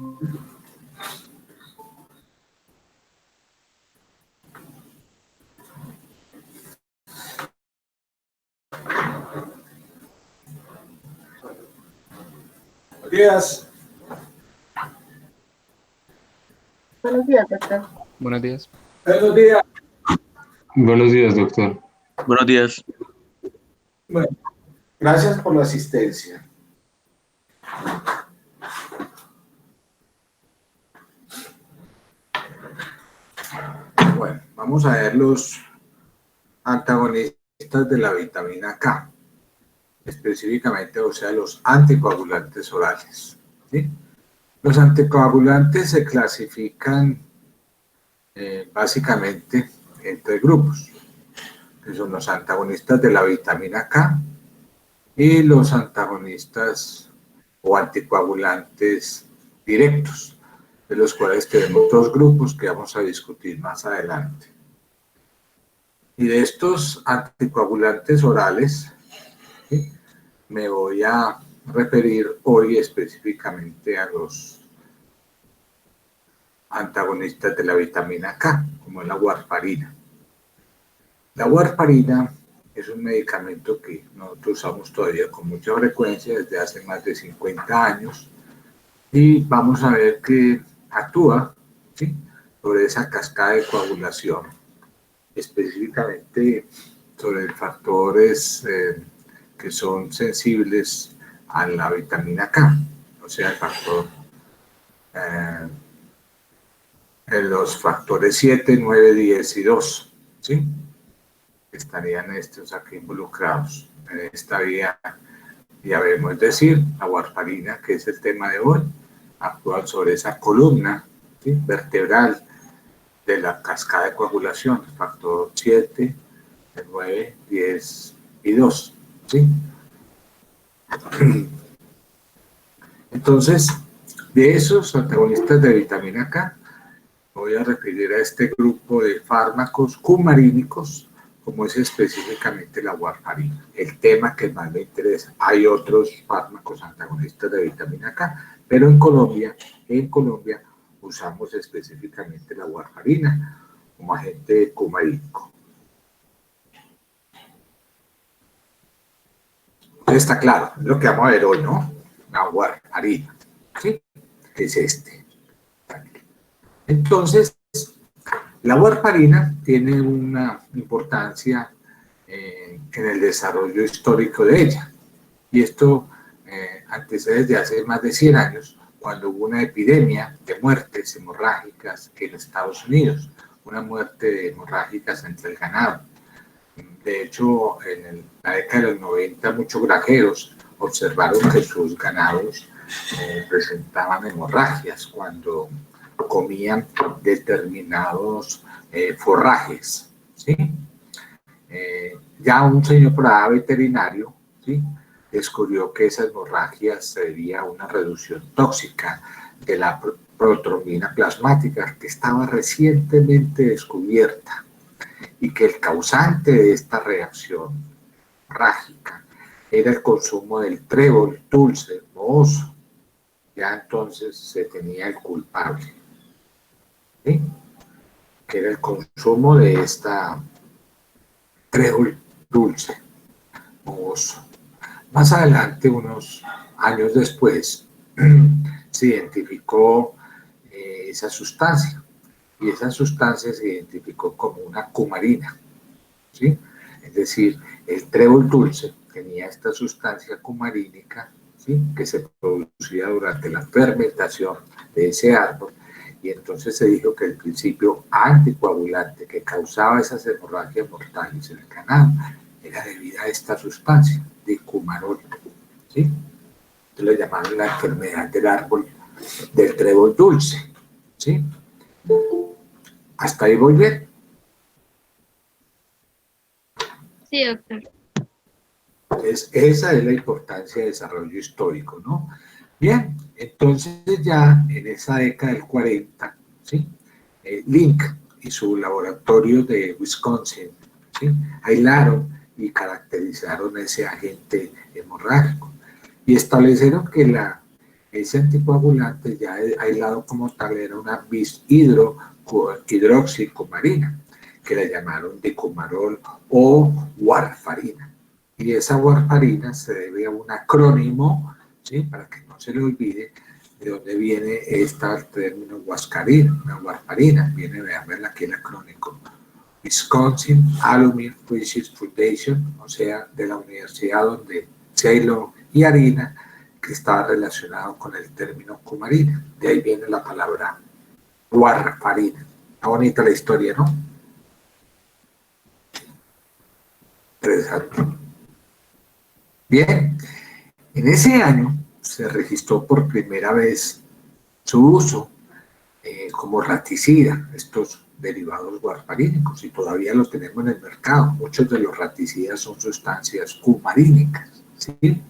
Buenos días. Buenos días, doctor. Buenos días. Buenos días. Buenos días, doctor. Buenos días. Bueno, gracias por la asistencia. Bueno, vamos a ver los antagonistas de la vitamina K, específicamente, o sea, los anticoagulantes orales, ¿sí? Los anticoagulantes se clasifican básicamente en tres grupos, que son los antagonistas de la vitamina K y los antagonistas o anticoagulantes directos, de los cuales tenemos dos grupos que vamos a discutir más adelante. Y de estos anticoagulantes orales, ¿sí?, me voy a referir hoy específicamente a los antagonistas de la vitamina K, como es la warfarina. La warfarina es un medicamento que nosotros usamos todavía con mucha frecuencia desde hace más de 50 años y vamos a ver que actúa, ¿sí?, sobre esa cascada de coagulación, específicamente sobre factores que son sensibles a la vitamina K, o sea, el factor, los factores 7, 9, 10 y 2, ¿sí?, estarían estos aquí involucrados en esta vía. Ya vemos, es decir, la warfarina, que es el tema de hoy, actúa sobre esa columna, ¿sí?, vertebral de la cascada de coagulación, factor 7, 9, 10 y 2, ¿sí? Entonces, de esos antagonistas de vitamina K, voy a referir a este grupo de fármacos cumarínicos, como es específicamente la warfarina, el tema que más me interesa. Hay otros fármacos antagonistas de vitamina K, pero en Colombia usamos específicamente la warfarina como agente cumarínico. Entonces está claro, es lo que vamos a ver hoy, ¿no? La warfarina, ¿sí? Es este. Entonces, la warfarina tiene una importancia en el desarrollo histórico de ella. Y esto antecede desde hace más de 100 años, cuando hubo una epidemia de muertes hemorrágicas en Estados Unidos, una muerte hemorrágicas entre el ganado. De hecho, en la década de los 90, muchos granjeros observaron que sus ganados presentaban hemorragias cuando comían determinados forrajes, ¿sí? Ya un señor por allá veterinario, ¿sí?, descubrió que esa hemorragia se debía a una reducción tóxica de la protrombina plasmática que estaba recientemente descubierta y que el causante de esta reacción hemorrágica era el consumo del trébol dulce mohoso. Ya entonces se tenía el culpable, ¿sí?, que era el consumo de esta trébol dulce mohoso. Más adelante, unos años después, se identificó esa sustancia, y esa sustancia se identificó como una cumarina, ¿sí? Es decir, el trébol dulce tenía esta sustancia cumarínica, ¿sí?, que se producía durante la fermentación de ese árbol, y entonces se dijo que el principio anticoagulante que causaba esas hemorragias mortales en el ganado era debido a esta sustancia de cumarol, ¿sí? Entonces le llamaron la enfermedad del árbol del trébol dulce, ¿sí? ¿Hasta ahí voy bien? Sí, doctor. Entonces, esa es la importancia del desarrollo histórico, ¿no? Bien, entonces ya en esa década del 40, ¿sí?, Link y su laboratorio de Wisconsin, ¿sí?, aislaron y caracterizaron ese agente hemorrágico y establecieron que la ese anticoagulante ya aislado como tal era una bis-hidroxicumarina, que la llamaron dicumarol o warfarina. Y esa warfarina se debe a un acrónimo, ¿sí? Para que no se le olvide de dónde viene este término warfarina. Viene, vean aquí el acrónimo. Wisconsin Aluminum Research Foundation, o sea, de la universidad donde Ceylon y harina, que está relacionado con el término cumarina. De ahí viene la palabra warfarina. Está bonita la historia, ¿no? Interesante. Bien, en ese año se registró por primera vez su uso como raticida, estos derivados warfarínicos, y todavía los tenemos en el mercado. Muchos de los raticidas son sustancias cumarínicas, ¿sí?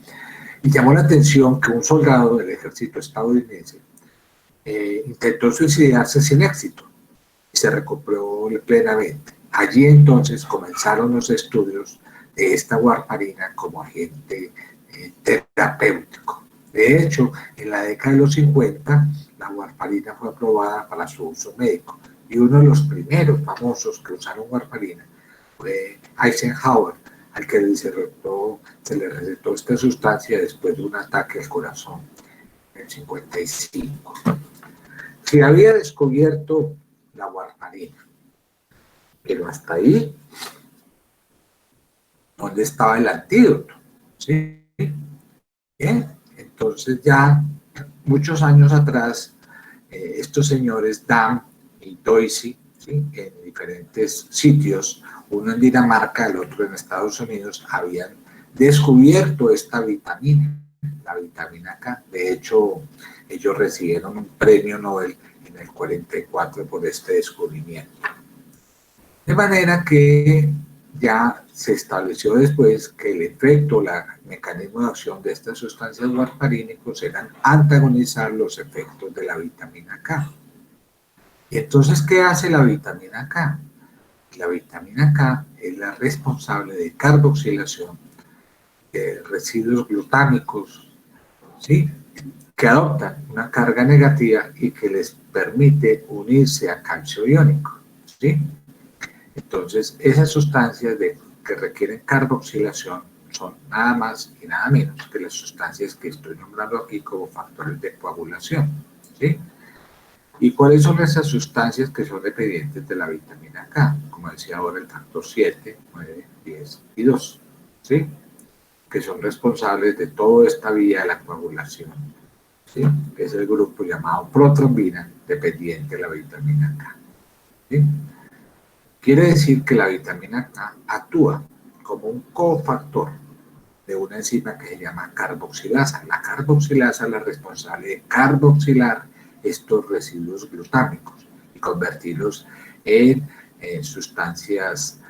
Y llamó la atención que un soldado del ejército estadounidense intentó suicidarse sin éxito y se recuperó plenamente. Allí entonces comenzaron los estudios de esta warfarina como agente terapéutico. De hecho, en la década de los 50, la warfarina fue aprobada para su uso médico, y uno de los primeros famosos que usaron warfarina fue Eisenhower, al que se le recetó esta sustancia después de un ataque al corazón en el 55. Se había descubierto la warfarina, pero hasta ahí, ¿dónde estaba el antídoto? ¿Sí? Bien, entonces ya muchos años atrás, estos señores Dan y Doisy, ¿sí? En diferentes sitios, uno en Dinamarca, el otro en Estados Unidos, habían descubierto esta vitamina, la vitamina K. De hecho, ellos recibieron un premio Nobel en el 44 por este descubrimiento. De manera que ya se estableció después que el efecto, el mecanismo de acción de estas sustancias warfarínicos eran antagonizar los efectos de la vitamina K. Y entonces, ¿qué hace la vitamina K? La vitamina K es la responsable de carboxilación de residuos glutámicos, ¿sí? Que adoptan una carga negativa y que les permite unirse a calcio iónico, ¿sí? Entonces, esas sustancias que requieren carboxilación son nada más y nada menos que las sustancias que estoy nombrando aquí como factores de coagulación, ¿sí? ¿Y cuáles son esas sustancias que son dependientes de la vitamina K? Como decía ahora, el factor 7, 9, 10 y 2, ¿sí? Que son responsables de toda esta vía de la coagulación, ¿sí? Que es el grupo llamado protrombina, dependiente de la vitamina K, ¿sí? Quiere decir que la vitamina K actúa como un cofactor de una enzima que se llama carboxilasa. La carboxilasa es la responsable de carboxilar estos residuos glutámicos y convertirlos en sustancias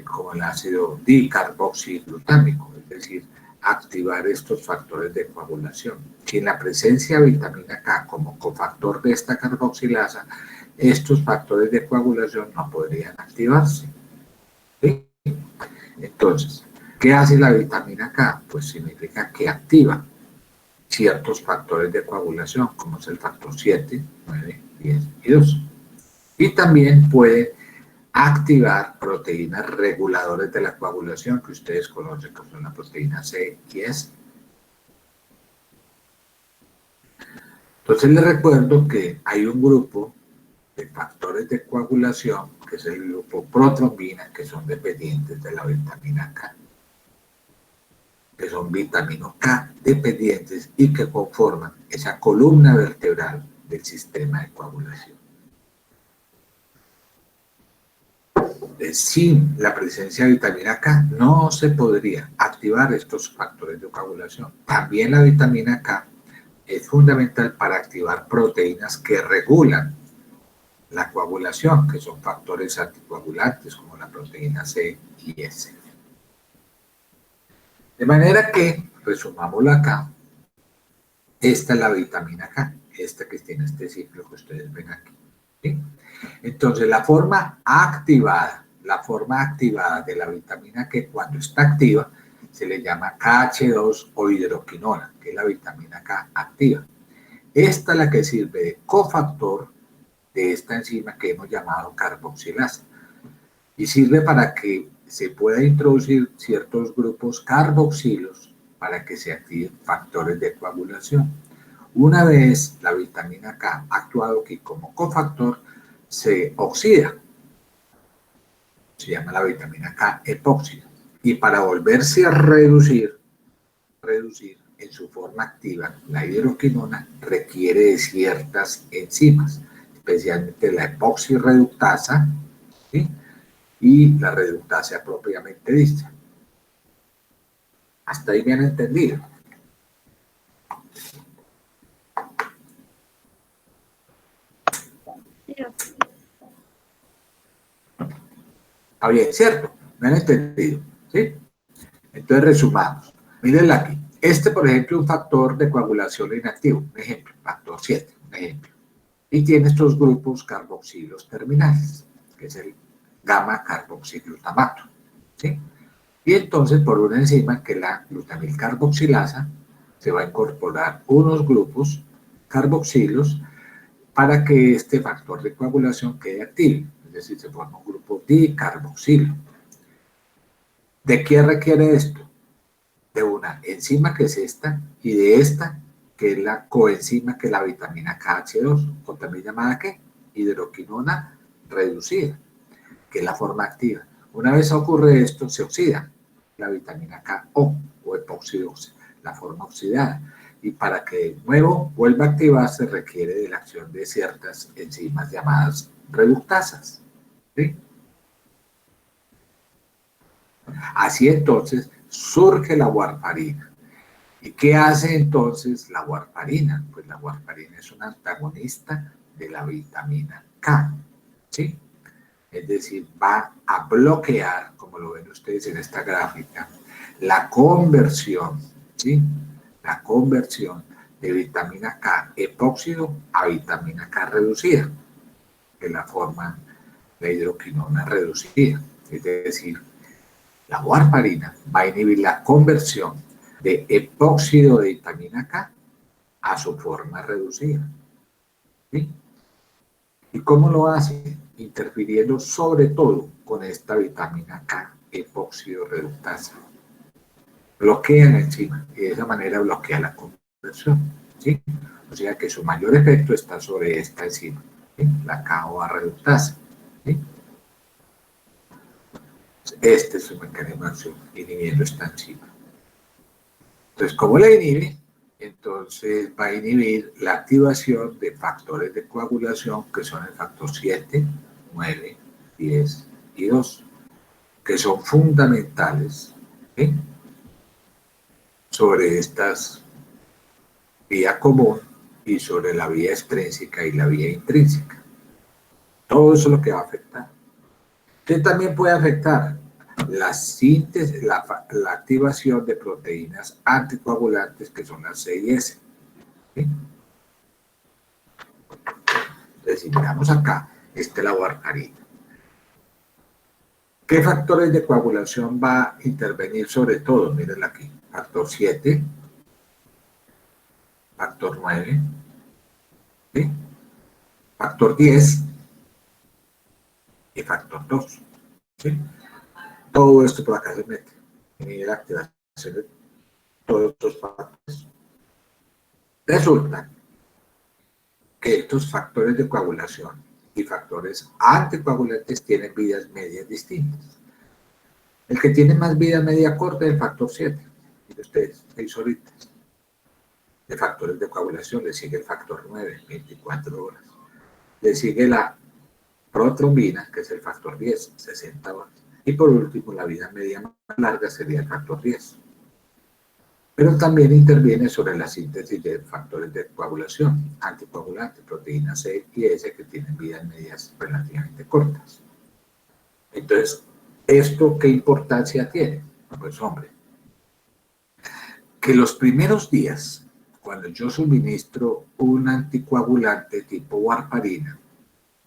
como el ácido dicarboxiglutámico, es decir, activar estos factores de coagulación. Si en la presencia de vitamina K como cofactor de esta carboxilasa, estos factores de coagulación no podrían activarse, ¿sí? Entonces, ¿qué hace la vitamina K? Pues significa que activa ciertos factores de coagulación, como es el factor 7, 9, 10 y 2. Y también puede activar proteínas reguladoras de la coagulación, que ustedes conocen como son la proteína C y S. Entonces les recuerdo que hay un grupo de factores de coagulación, que es el grupo protrombina, que son dependientes de la vitamina K, que son vitaminas K dependientes y que conforman esa columna vertebral del sistema de coagulación. Sin la presencia de vitamina K no se podría activar estos factores de coagulación. También la vitamina K es fundamental para activar proteínas que regulan la coagulación, que son factores anticoagulantes como la proteína C y S. De manera que, resumámoslo acá, esta es la vitamina K, esta que tiene este ciclo que ustedes ven aquí, ¿sí? Entonces, la forma activada de la vitamina K, cuando está activa, se le llama KH2 o hidroquinona, que es la vitamina K activa. Esta es la que sirve de cofactor de esta enzima que hemos llamado carboxilasa. Y sirve para que se pueda introducir ciertos grupos carboxilos para que se activen factores de coagulación. Una vez la vitamina K ha actuado aquí como cofactor, se oxida. Se llama la vitamina K epóxida. Y para volverse a reducir en su forma activa, la hidroquinona requiere de ciertas enzimas, especialmente la epoxirreductasa, ¿sí? Y la reductasa propiamente dicha. Hasta ahí me han entendido. Está bien, ¿cierto? ¿Me han entendido? ¿Sí? Entonces resumamos. Mírenla aquí. Este, por ejemplo, es un factor de coagulación inactivo. Un ejemplo, factor 7, un ejemplo. Y tiene estos grupos carboxilos terminales, que es el gamma carboxiglutamato. ¿Sí? Y entonces, por una enzima que es la glutamilcarboxilasa, se va a incorporar unos grupos carboxilos para que este factor de coagulación quede activo. Es decir, se forma un grupo dicarboxilo. ¿De qué requiere esto? De una enzima que es esta y de esta que es la coenzima que es la vitamina KH2, o también llamada ¿qué? Hidroquinona reducida, que es la forma activa. Una vez ocurre esto, se oxida la vitamina KO o epoxidosa, la forma oxidada. Y para que de nuevo vuelva a activarse requiere de la acción de ciertas enzimas llamadas reductasas. ¿Sí? Así entonces surge la warfarina. ¿Y qué hace entonces la warfarina? Pues la warfarina es un antagonista de la vitamina K, ¿sí? Es decir, va a bloquear, como lo ven ustedes en esta gráfica, la conversión, ¿sí? La conversión de vitamina K epóxido a vitamina K reducida, que la forma de hidroquinona reducida. Es decir, la warfarina va a inhibir la conversión de epóxido de vitamina K a su forma reducida. ¿Sí? ¿Y cómo lo hace? Interfiriendo sobre todo con esta vitamina K epóxido reductasa. Bloquea la enzima y de esa manera bloquea la conversión. ¿Sí? O sea que su mayor efecto está sobre esta enzima, ¿sí? La KOA reductasa. ¿Sí? Este es su mecanismo de acción, inhibiendo esta enzima. Entonces, ¿cómo la inhibe? Entonces va a inhibir la activación de factores de coagulación que son el factor 7, 9, 10 y 2, que son fundamentales, ¿sí? Sobre estas vía común y sobre la vía extrínseca y la vía intrínseca. Todo eso es lo que va a afectar. ¿Qué también puede afectar? La síntesis, la activación de proteínas anticoagulantes que son las C y S. ¿Sí? Entonces, si miramos acá, esta es la warfarina. ¿Qué factores de coagulación va a intervenir sobre todo? Mírenla aquí. Factor 7, factor 9, ¿sí? Factor 10 y factor 2. ¿Sí? Todo esto por acá se mete. Y la activación de todos estos factores. Resulta que estos factores de coagulación y factores anticoagulantes tienen vidas medias distintas. El que tiene más vida media corta es el factor 7. Miren ustedes, 6 horitas. De factores de coagulación le sigue el factor 9, 24 horas. Le sigue la protrombina, que es el factor 10, 60 horas. Y por último, la vida media más larga sería el factor 10. Pero también interviene sobre la síntesis de factores de coagulación, anticoagulantes, proteínas C y S, que tienen vidas medias relativamente cortas. Entonces, ¿esto qué importancia tiene? Pues hombre, que los primeros días, cuando yo suministro un anticoagulante tipo warfarina,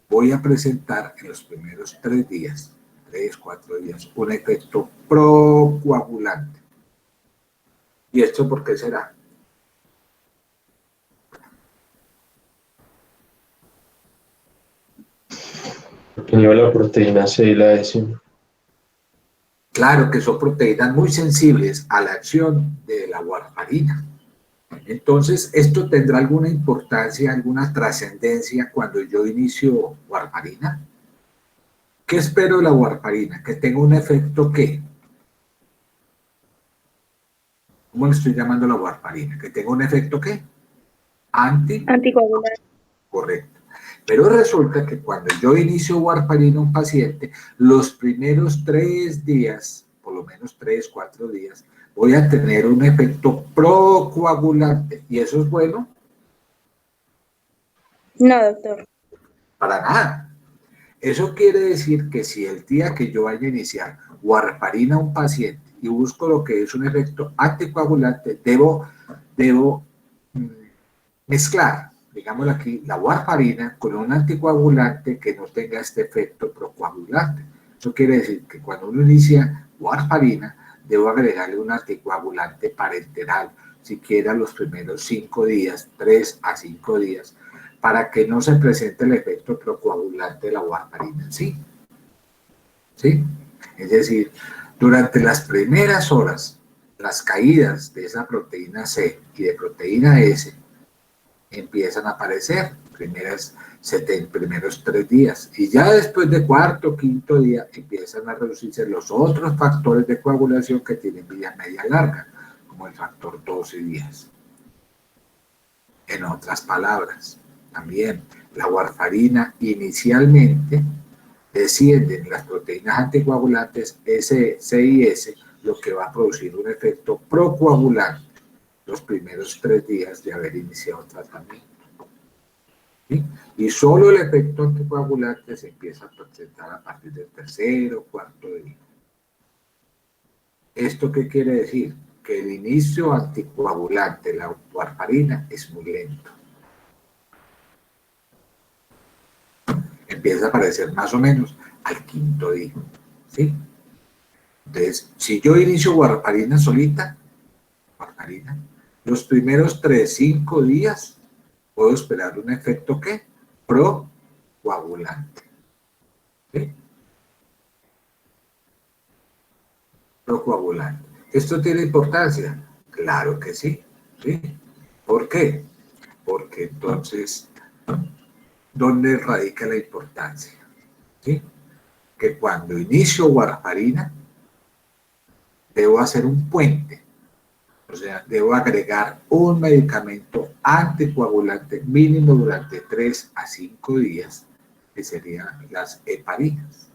voy a presentar en los primeros 3 días, 3, 4 días, un efecto procoagulante. ¿Y esto por qué será? Opinión la proteína C y la S. Claro que son proteínas muy sensibles a la acción de la warfarina. Entonces, ¿esto tendrá alguna importancia, alguna trascendencia cuando yo inicio warfarina? ¿Qué espero de la warfarina? Que tenga un efecto ¿qué? ¿Cómo le estoy llamando a la warfarina? Que tenga un efecto ¿qué? Anticoagulante. Correcto. Pero resulta que cuando yo inicio warfarina a un paciente, los primeros 3 días, por lo menos 3, 4 días, voy a tener un efecto procoagulante. ¿Y eso es bueno? No, doctor. Para nada. Eso quiere decir que si el día que yo vaya a iniciar warfarina a un paciente y busco lo que es un efecto anticoagulante, debo mezclar, digámoslo aquí, la warfarina con un anticoagulante que no tenga este efecto procoagulante. Eso quiere decir que cuando uno inicia warfarina, debo agregarle un anticoagulante parenteral, siquiera los primeros 5 días, 3 a 5 días, para que no se presente el efecto procoagulante de la warfarina en sí. ¿Sí? Es decir, durante las primeras horas, las caídas de esa proteína C y de proteína S empiezan a aparecer, primeros 3 días, y ya después de cuarto, quinto día, empiezan a reducirse los otros factores de coagulación que tienen vida media larga, como el factor 12 días. En otras palabras, también la warfarina inicialmente descienden las proteínas anticoagulantes S, C y S, lo que va a producir un efecto procoagulante los primeros 3 días de haber iniciado el tratamiento. ¿Sí? Y solo el efecto anticoagulante se empieza a presentar a partir del tercero o cuarto día. ¿Esto qué quiere decir? Que el inicio anticoagulante de la warfarina es muy lento. Empieza a aparecer más o menos al quinto día. ¿Sí? Entonces, si yo inicio warfarina solita, los primeros 3, 5 días puedo esperar un efecto ¿qué? Procoagulante. ¿Sí? Procoagulante. ¿Esto tiene importancia? Claro que sí. ¿Sí? ¿Por qué? Porque entonces, ¿dónde radica la importancia? ¿Sí? Que cuando inicio warfarina, debo hacer un puente. O sea, debo agregar un medicamento anticoagulante mínimo durante 3 a 5 días, que serían las heparinas.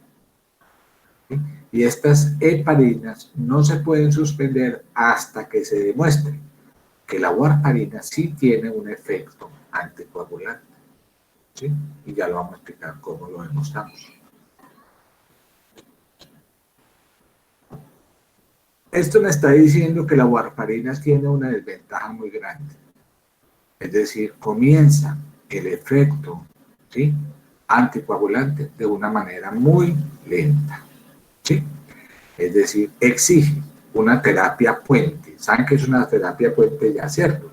¿Sí? Y estas heparinas no se pueden suspender hasta que se demuestre que la warfarina sí tiene un efecto anticoagulante. ¿Sí? Y ya lo vamos a explicar cómo lo demostramos. Esto me está diciendo que la warfarina tiene una desventaja muy grande. Es decir, comienza el efecto, ¿sí?, anticoagulante de una manera muy lenta. ¿Sí? Es decir, exige una terapia puente. ¿Saben qué es una terapia puente ya, cierto?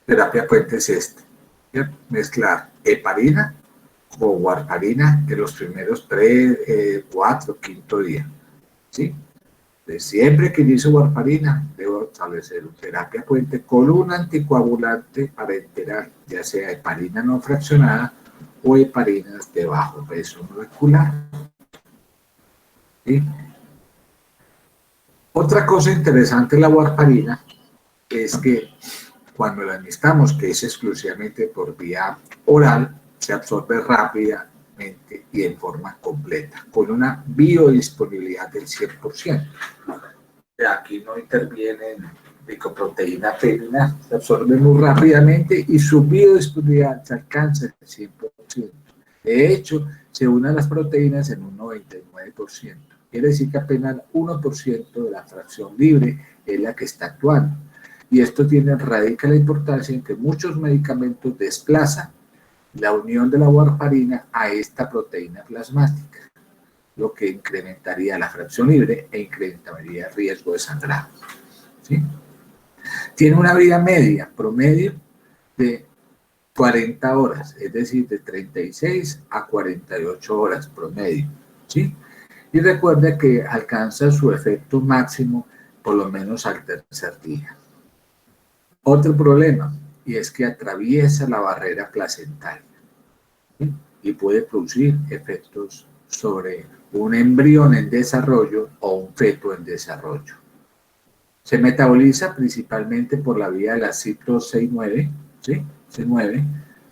Terapia puente es ¿cierto? Mezclar heparina con warfarina en los primeros 3, 4, quinto día. ¿Sí? De siempre que inicio warfarina, debo establecer una terapia puente con un anticoagulante parenteral, ya sea heparina no fraccionada o heparinas de bajo peso molecular. ¿Sí? Otra cosa interesante de la warfarina es que cuando la administramos, que es exclusivamente por vía oral, se absorbe rápidamente y en forma completa, con una biodisponibilidad del 100%. Aquí no intervienen glicoproteína périna, se absorbe muy rápidamente y su biodisponibilidad se alcanza el 100%. De hecho, se unen las proteínas en un 99%. Quiere decir que apenas 1% de la fracción libre es la que está actuando. Y esto radica la importancia en que muchos medicamentos desplazan la unión de la warfarina a esta proteína plasmática, lo que incrementaría la fracción libre e incrementaría el riesgo de sangrado. ¿Sí? Tiene una vida media, promedio, de 40 horas, es decir, de 36 a 48 horas promedio, ¿sí? Y recuerde que alcanza su efecto máximo por lo menos al tercer día. Otro problema, y es que atraviesa la barrera placental, ¿sí? Y puede producir efectos sobre un embrión en desarrollo o un feto en desarrollo. Se metaboliza principalmente por la vía de la citro 6-9, ¿sí? C9,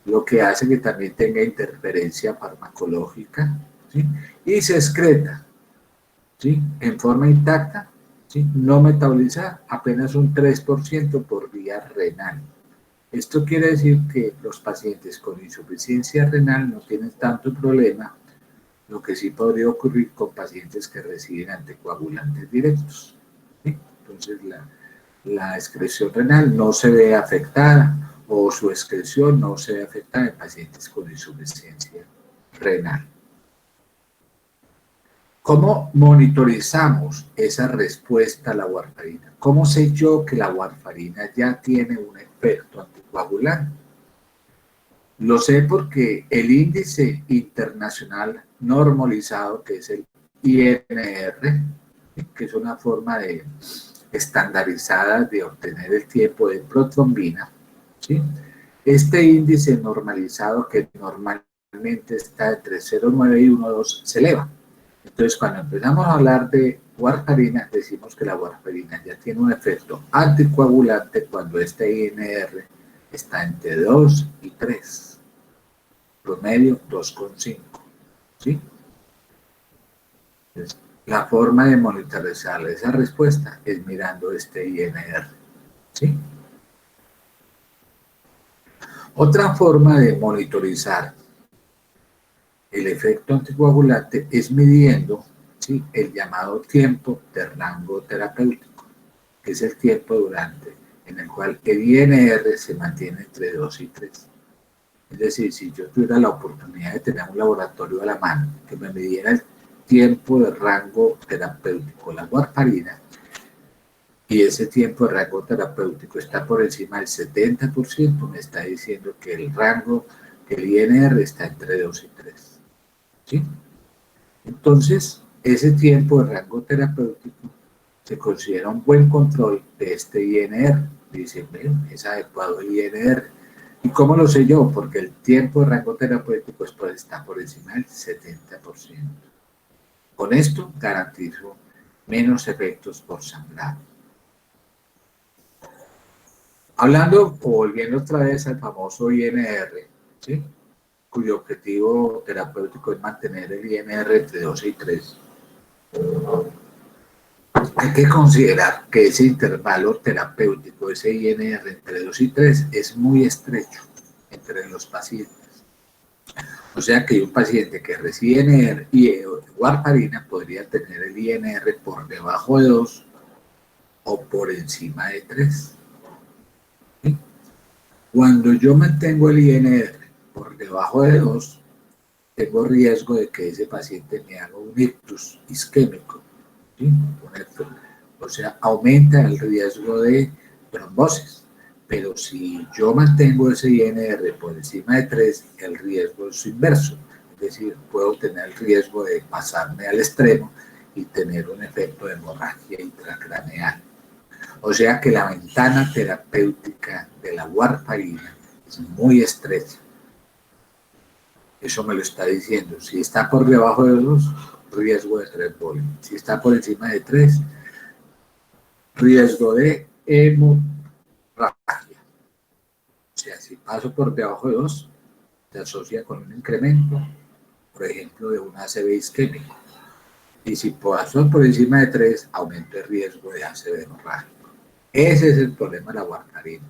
lo que hace que también tenga interferencia farmacológica, ¿sí? Y se excreta, ¿sí? En forma intacta, ¿sí? No metaboliza apenas un 3% por vía renal. Esto quiere decir que los pacientes con insuficiencia renal no tienen tanto problema, lo que sí podría ocurrir con pacientes que reciben anticoagulantes directos, ¿sí? Entonces la excreción renal no se ve afectada o su excreción no se ve afectada en pacientes con insuficiencia renal. ¿Cómo monitorizamos esa respuesta a la warfarina? ¿Cómo sé yo que la warfarina ya tiene un efecto anticoagulante? Lo sé porque el índice internacional normalizado, que es el INR, que es una forma estandarizada de obtener el tiempo de protrombina, ¿sí? Este índice normalizado, que normalmente está entre 0,9 y 1,2, se eleva. Entonces, cuando empezamos a hablar de warfarina, decimos que la warfarina ya tiene un efecto anticoagulante cuando este INR está entre 2 y 3, promedio 2,5, ¿sí? Entonces, la forma de monitorizar esa respuesta es mirando este INR, ¿sí? Otra forma de monitorizar el efecto anticoagulante es midiendo, ¿sí?, el llamado tiempo de rango terapéutico, que es el tiempo durante en el cual el INR se mantiene entre 2 y 3. Es decir, si yo tuviera la oportunidad de tener un laboratorio a la mano que me midiera el tiempo de rango terapéutico, la warfarina, y ese tiempo de rango terapéutico está por encima del 70%, me está diciendo que el rango, que el INR está entre 2 y 3. ¿Sí? Entonces, ese tiempo de rango terapéutico se considera un buen control de este INR. Dicen, bueno, es adecuado el INR. ¿Y cómo lo sé yo? Porque el tiempo de rango terapéutico está por encima del 70%. Con esto garantizo menos efectos por sangrado. Hablando o volviendo otra vez al famoso INR, ¿sí?, cuyo objetivo terapéutico es mantener el INR entre 2 y 3. Hay que considerar que ese intervalo terapéutico, ese INR entre 2 y 3, es muy estrecho entre los pacientes. O sea que un paciente que recibe INR y warfarina podría tener el INR por debajo de 2 o por encima de 3. ¿Sí? Cuando yo mantengo el INR por debajo de 2, tengo riesgo de que ese paciente me haga un ictus isquémico, ¿sí?, o sea, aumenta el riesgo de trombosis. Pero si yo mantengo ese INR por encima de 3, el riesgo es inverso. Es decir, puedo tener el riesgo de pasarme al extremo y tener un efecto de hemorragia intracraneal. O sea que la ventana terapéutica de la warfarina es muy estrecha. Eso me lo está diciendo. Si está por debajo de 2, riesgo de trombosis. Si está por encima de 3, riesgo de hemorragia. O sea, si paso por debajo de 2, se asocia con un incremento, por ejemplo, de un ACV isquémico. Y si paso por encima de 3, aumenta el riesgo de ACV hemorrágico. Ese es el problema de la warfarina.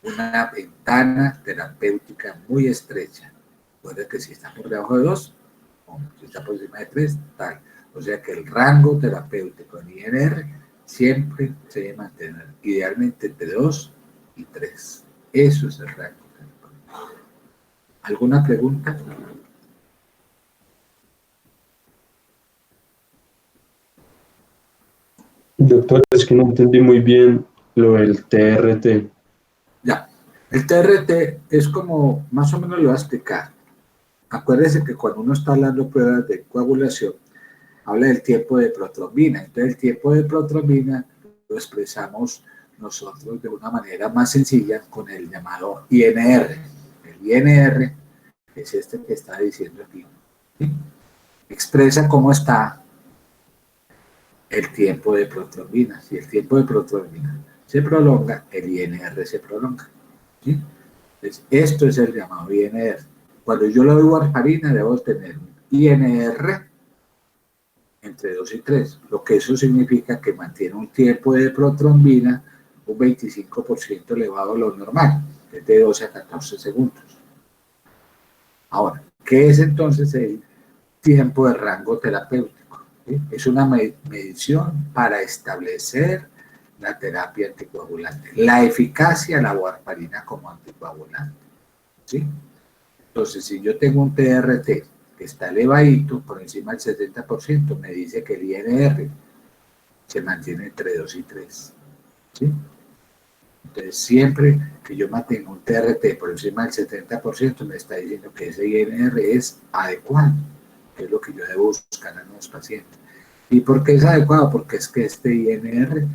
Una ventana terapéutica muy estrecha. Puede que si está por debajo de 2, o si está por encima de 3, tal. O sea que el rango terapéutico en INR siempre se debe mantener idealmente entre 2 y 3. Eso es el rango terapéutico. ¿Alguna pregunta? Doctor, es que no entendí muy bien Lo del TRT. Ya, el TRT es como, más o menos lo voy a explicar. Acuérdese que cuando uno está hablando de pruebas de coagulación, habla del tiempo de protrombina. Entonces, el tiempo de protrombina lo expresamos nosotros de una manera más sencilla con el llamado INR. El INR es este que está diciendo aquí. ¿Sí? Expresa cómo está el tiempo de protrombina. Si el tiempo de protrombina se prolonga, el INR se prolonga. ¿Sí? Entonces, esto es el llamado INR. Cuando yo le doy warfarina, debo tener un INR entre 2 y 3, lo que eso significa que mantiene un tiempo de protrombina un 25% elevado a lo normal, es de 12 a 14 segundos. Ahora, ¿qué es entonces el tiempo de rango terapéutico? ¿Sí? Es una medición para establecer la terapia anticoagulante, la eficacia de la warfarina como anticoagulante. ¿Sí? Entonces, si yo tengo un TRT que está elevadito, por encima del 70%, me dice que el INR se mantiene entre 2 y 3. ¿Sí? Entonces, siempre que yo mantenga un TRT por encima del 70%, me está diciendo que ese INR es adecuado, que es lo que yo debo buscar en los pacientes. ¿Y por qué es adecuado? Porque es que este INR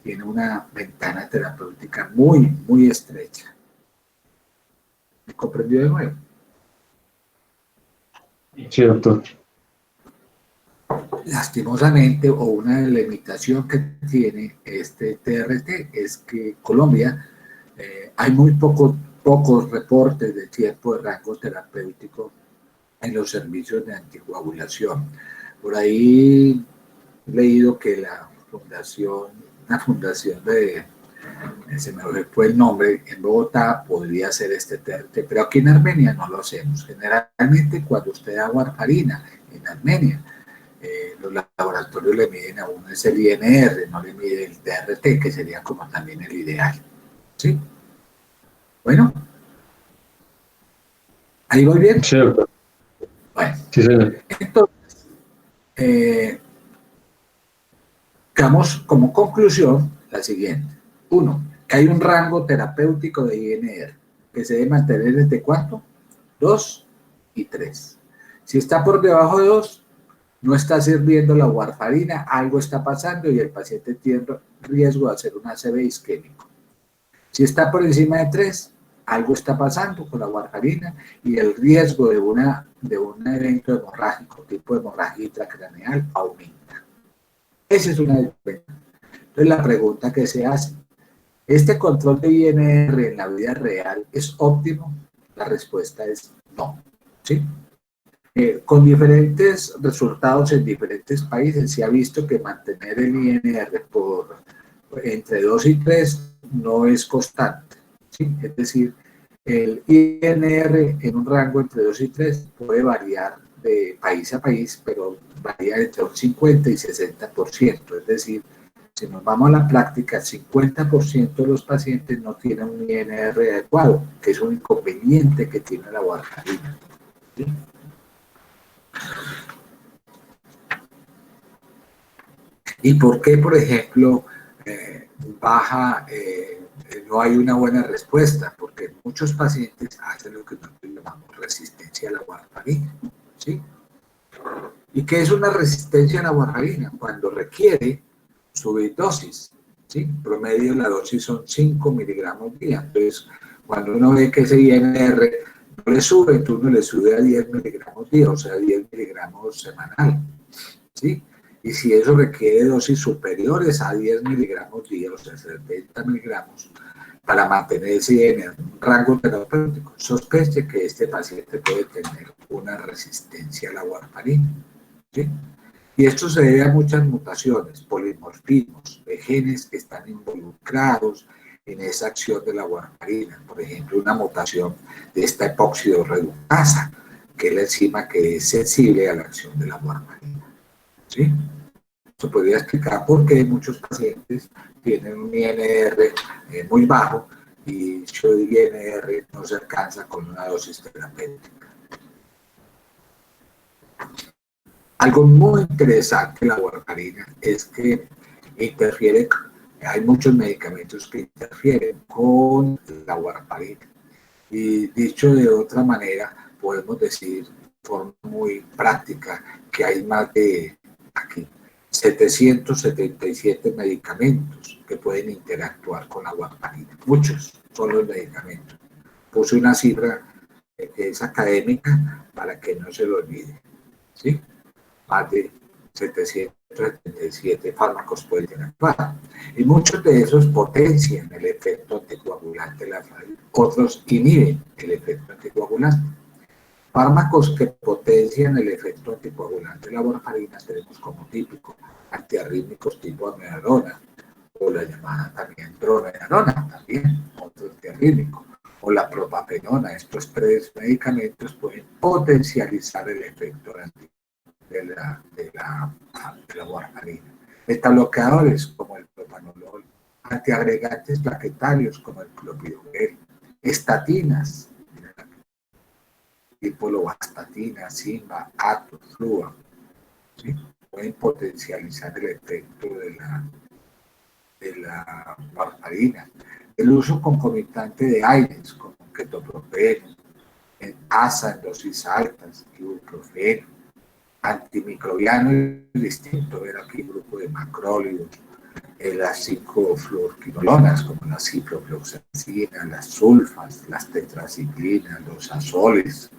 tiene una ventana terapéutica muy, muy estrecha. ¿Me comprendió de nuevo? Cierto. Lastimosamente, o una limitación que tiene este TRT es que Colombia hay muy pocos reportes de tiempo de rango terapéutico en los servicios de anticoagulación. Por ahí he leído que una fundación se me fue el nombre, en Bogotá podría hacer este TRT, pero aquí en Armenia no lo hacemos. Generalmente cuando usted da warfarina en Armenia, los laboratorios le miden a uno es el INR, no le mide el TRT, que sería como también el ideal. ¿Sí? Bueno, ¿ahí voy bien? Cierto. Bueno, Sí, señor. entonces, digamos como conclusión la siguiente. Uno, que hay un rango terapéutico de INR que se debe mantener entre ¿cuánto? 2 y 3. Si está por debajo de 2, no está sirviendo la warfarina, algo está pasando y el paciente tiene riesgo de hacer un ACV isquémico. Si está por encima de 3, algo está pasando con la warfarina y el riesgo de un evento hemorrágico, tipo hemorragia intracraneal, aumenta. Esa es una diferencia. Entonces la pregunta que se hace, ¿este control de INR en la vida real es óptimo? La respuesta es no. ¿Sí? Con diferentes resultados en diferentes países se ha visto que mantener el INR entre 2 y 3 no es constante. ¿Sí? Es decir, el INR en un rango entre 2 y 3 puede variar de país a país, pero varía entre un 50 y 60%. Es decir, si nos vamos a la práctica, el 50% de los pacientes no tienen un INR adecuado, que es un inconveniente que tiene la warfarina. ¿Sí? ¿Y por qué, por ejemplo, no hay una buena respuesta? Porque muchos pacientes hacen lo que nosotros llamamos resistencia a la warfarina. ¿Sí? ¿Y qué es una resistencia a la warfarina? Cuando requiere subir dosis. ¿Sí? Promedio la dosis son 5 miligramos día. Entonces, cuando uno ve que ese INR no le sube, entonces uno le sube a 10 miligramos día, o sea, 10 miligramos semanal. ¿Sí? Y si eso requiere dosis superiores a 10 miligramos día, o sea, 70 miligramos, para mantenerse en un rango terapéutico, sospeche que este paciente puede tener una resistencia a la warfarina. ¿Sí? Y esto se debe a muchas mutaciones, polimorfismos de genes que están involucrados en esa acción de la warfarina. Por ejemplo, una mutación de esta epóxido reductasa, que es la enzima que es sensible a la acción de la warfarina. ¿Sí? Eso podría explicar por qué muchos pacientes tienen un INR muy bajo y su INR no se alcanza con una dosis terapéutica. Algo muy interesante de la warfarina es que interfiere Hay muchos medicamentos que interfieren con la warfarina. Y dicho de otra manera, podemos decir de forma muy práctica que hay más de aquí 777 medicamentos que pueden interactuar con la warfarina. Muchos son los medicamentos. Puse una cifra que es académica para que no se lo olvide. ¿Sí? Más de 777 fármacos pueden interactuar. Y muchos de esos potencian el efecto anticoagulante de la warfarina. Otros inhiben el efecto anticoagulante. Fármacos que potencian el efecto anticoagulante de la warfarina tenemos como típico antiarrítmicos tipo amiodarona, o la llamada también dronedarona, también otro antiarrítmico, o la propafenona. Estos tres medicamentos pueden potencializar el efecto de la warfarina. Betabloqueadores como el propanolol, antiagregantes plaquetarios como el clopidogrel, estatinas, tipo lovastatina, simba, ato, flúor, ¿sí? Pueden potencializar el efecto de la warfarina. El uso concomitante de aires como ketoprofeno, asa en dosis altas, ibuprofeno, antimicrobiano es distinto, ver aquí el grupo de macrólidos, las 5-fluorquinolonas como la ciprofloxacina, las sulfas, las tetraciclinas, los azoles,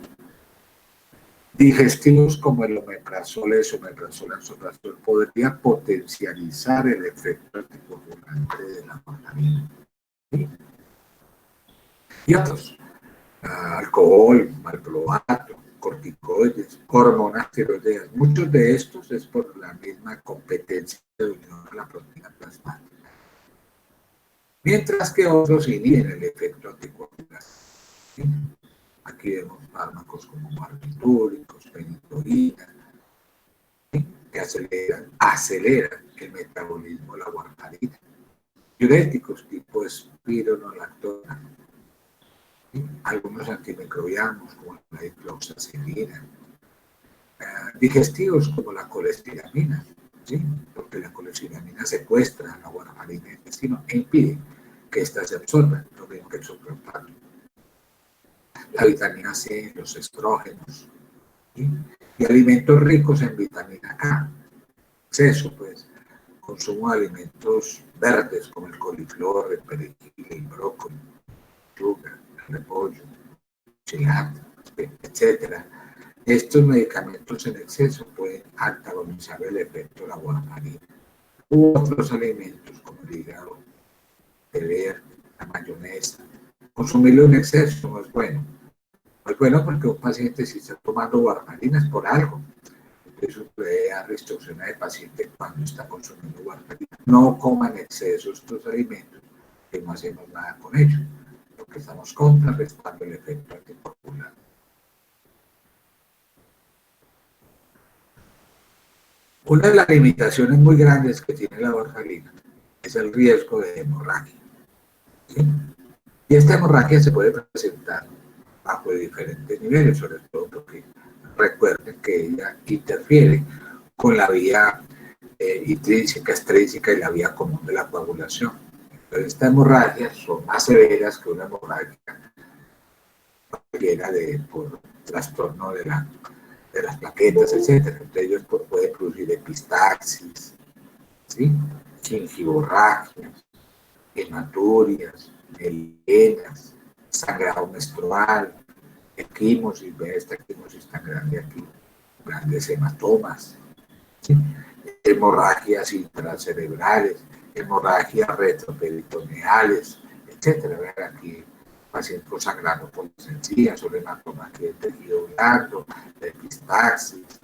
digestivos como el omeprazol, esomeprazol, ensoprazol, podría potencializar el efecto anticoagulante de la warfarina. ¿Sí? Y otros, alcohol, valproato, corticoides, hormonas tiroideas. Muchos de estos es por la misma competencia de unión a la proteína plasmática. Mientras que otros inhiben el efecto anticoagulante. ¿Sí? Aquí vemos fármacos como barbitúricos, penitorina, ¿sí? Que aceleran el metabolismo de la warfarina. Diuréticos tipo espironolactona, ¿sí? Algunos antimicrobianos como la difloxacilina, digestivos como la colestiramina, ¿sí? Porque la colestiramina secuestra la warfarina del intestino e impide que ésta se absorba, lo mismo que el sucrofato. La vitamina C, los estrógenos, ¿sí? Y alimentos ricos en vitamina K. Exceso, pues, consumo de alimentos verdes como el coliflor, el perejil, el brócoli, yuca, el repollo, cilantro, etcétera. Estos medicamentos en exceso pueden antagonizar el efecto de la warfarina. U otros alimentos como el hígado, el verde, la mayonesa. Consumirlo en exceso no es bueno. No es bueno porque un paciente si está tomando warfarina es por algo. Eso puede dar instrucciones al paciente cuando está consumiendo warfarina. No coman exceso estos alimentos, que no hacemos nada con ellos, porque estamos contrarrestando el efecto anticoagulante. Una de las limitaciones muy grandes que tiene la warfarina es el riesgo de hemorragia. ¿Sí? Y esta hemorragia se puede presentar bajo diferentes niveles, sobre todo porque recuerden que ella interfiere con la vía intrínseca, extrínseca y la vía común de la coagulación. Pero estas hemorragias son más severas que una hemorragia llena por trastorno de las plaquetas, etc. Entre ellos puede producir epistaxis, ¿sí? Gingivorragias, hematurias, melenas, sangrado menstrual, equimosis, ve esta equimosis tan grande aquí, grandes hematomas, ¿sí? Hemorragias intracerebrales, hemorragias retroperitoneales, etcétera. Vean aquí pacientes con sangrado por las encías, o hematomagia del tejido blando, de epistaxis,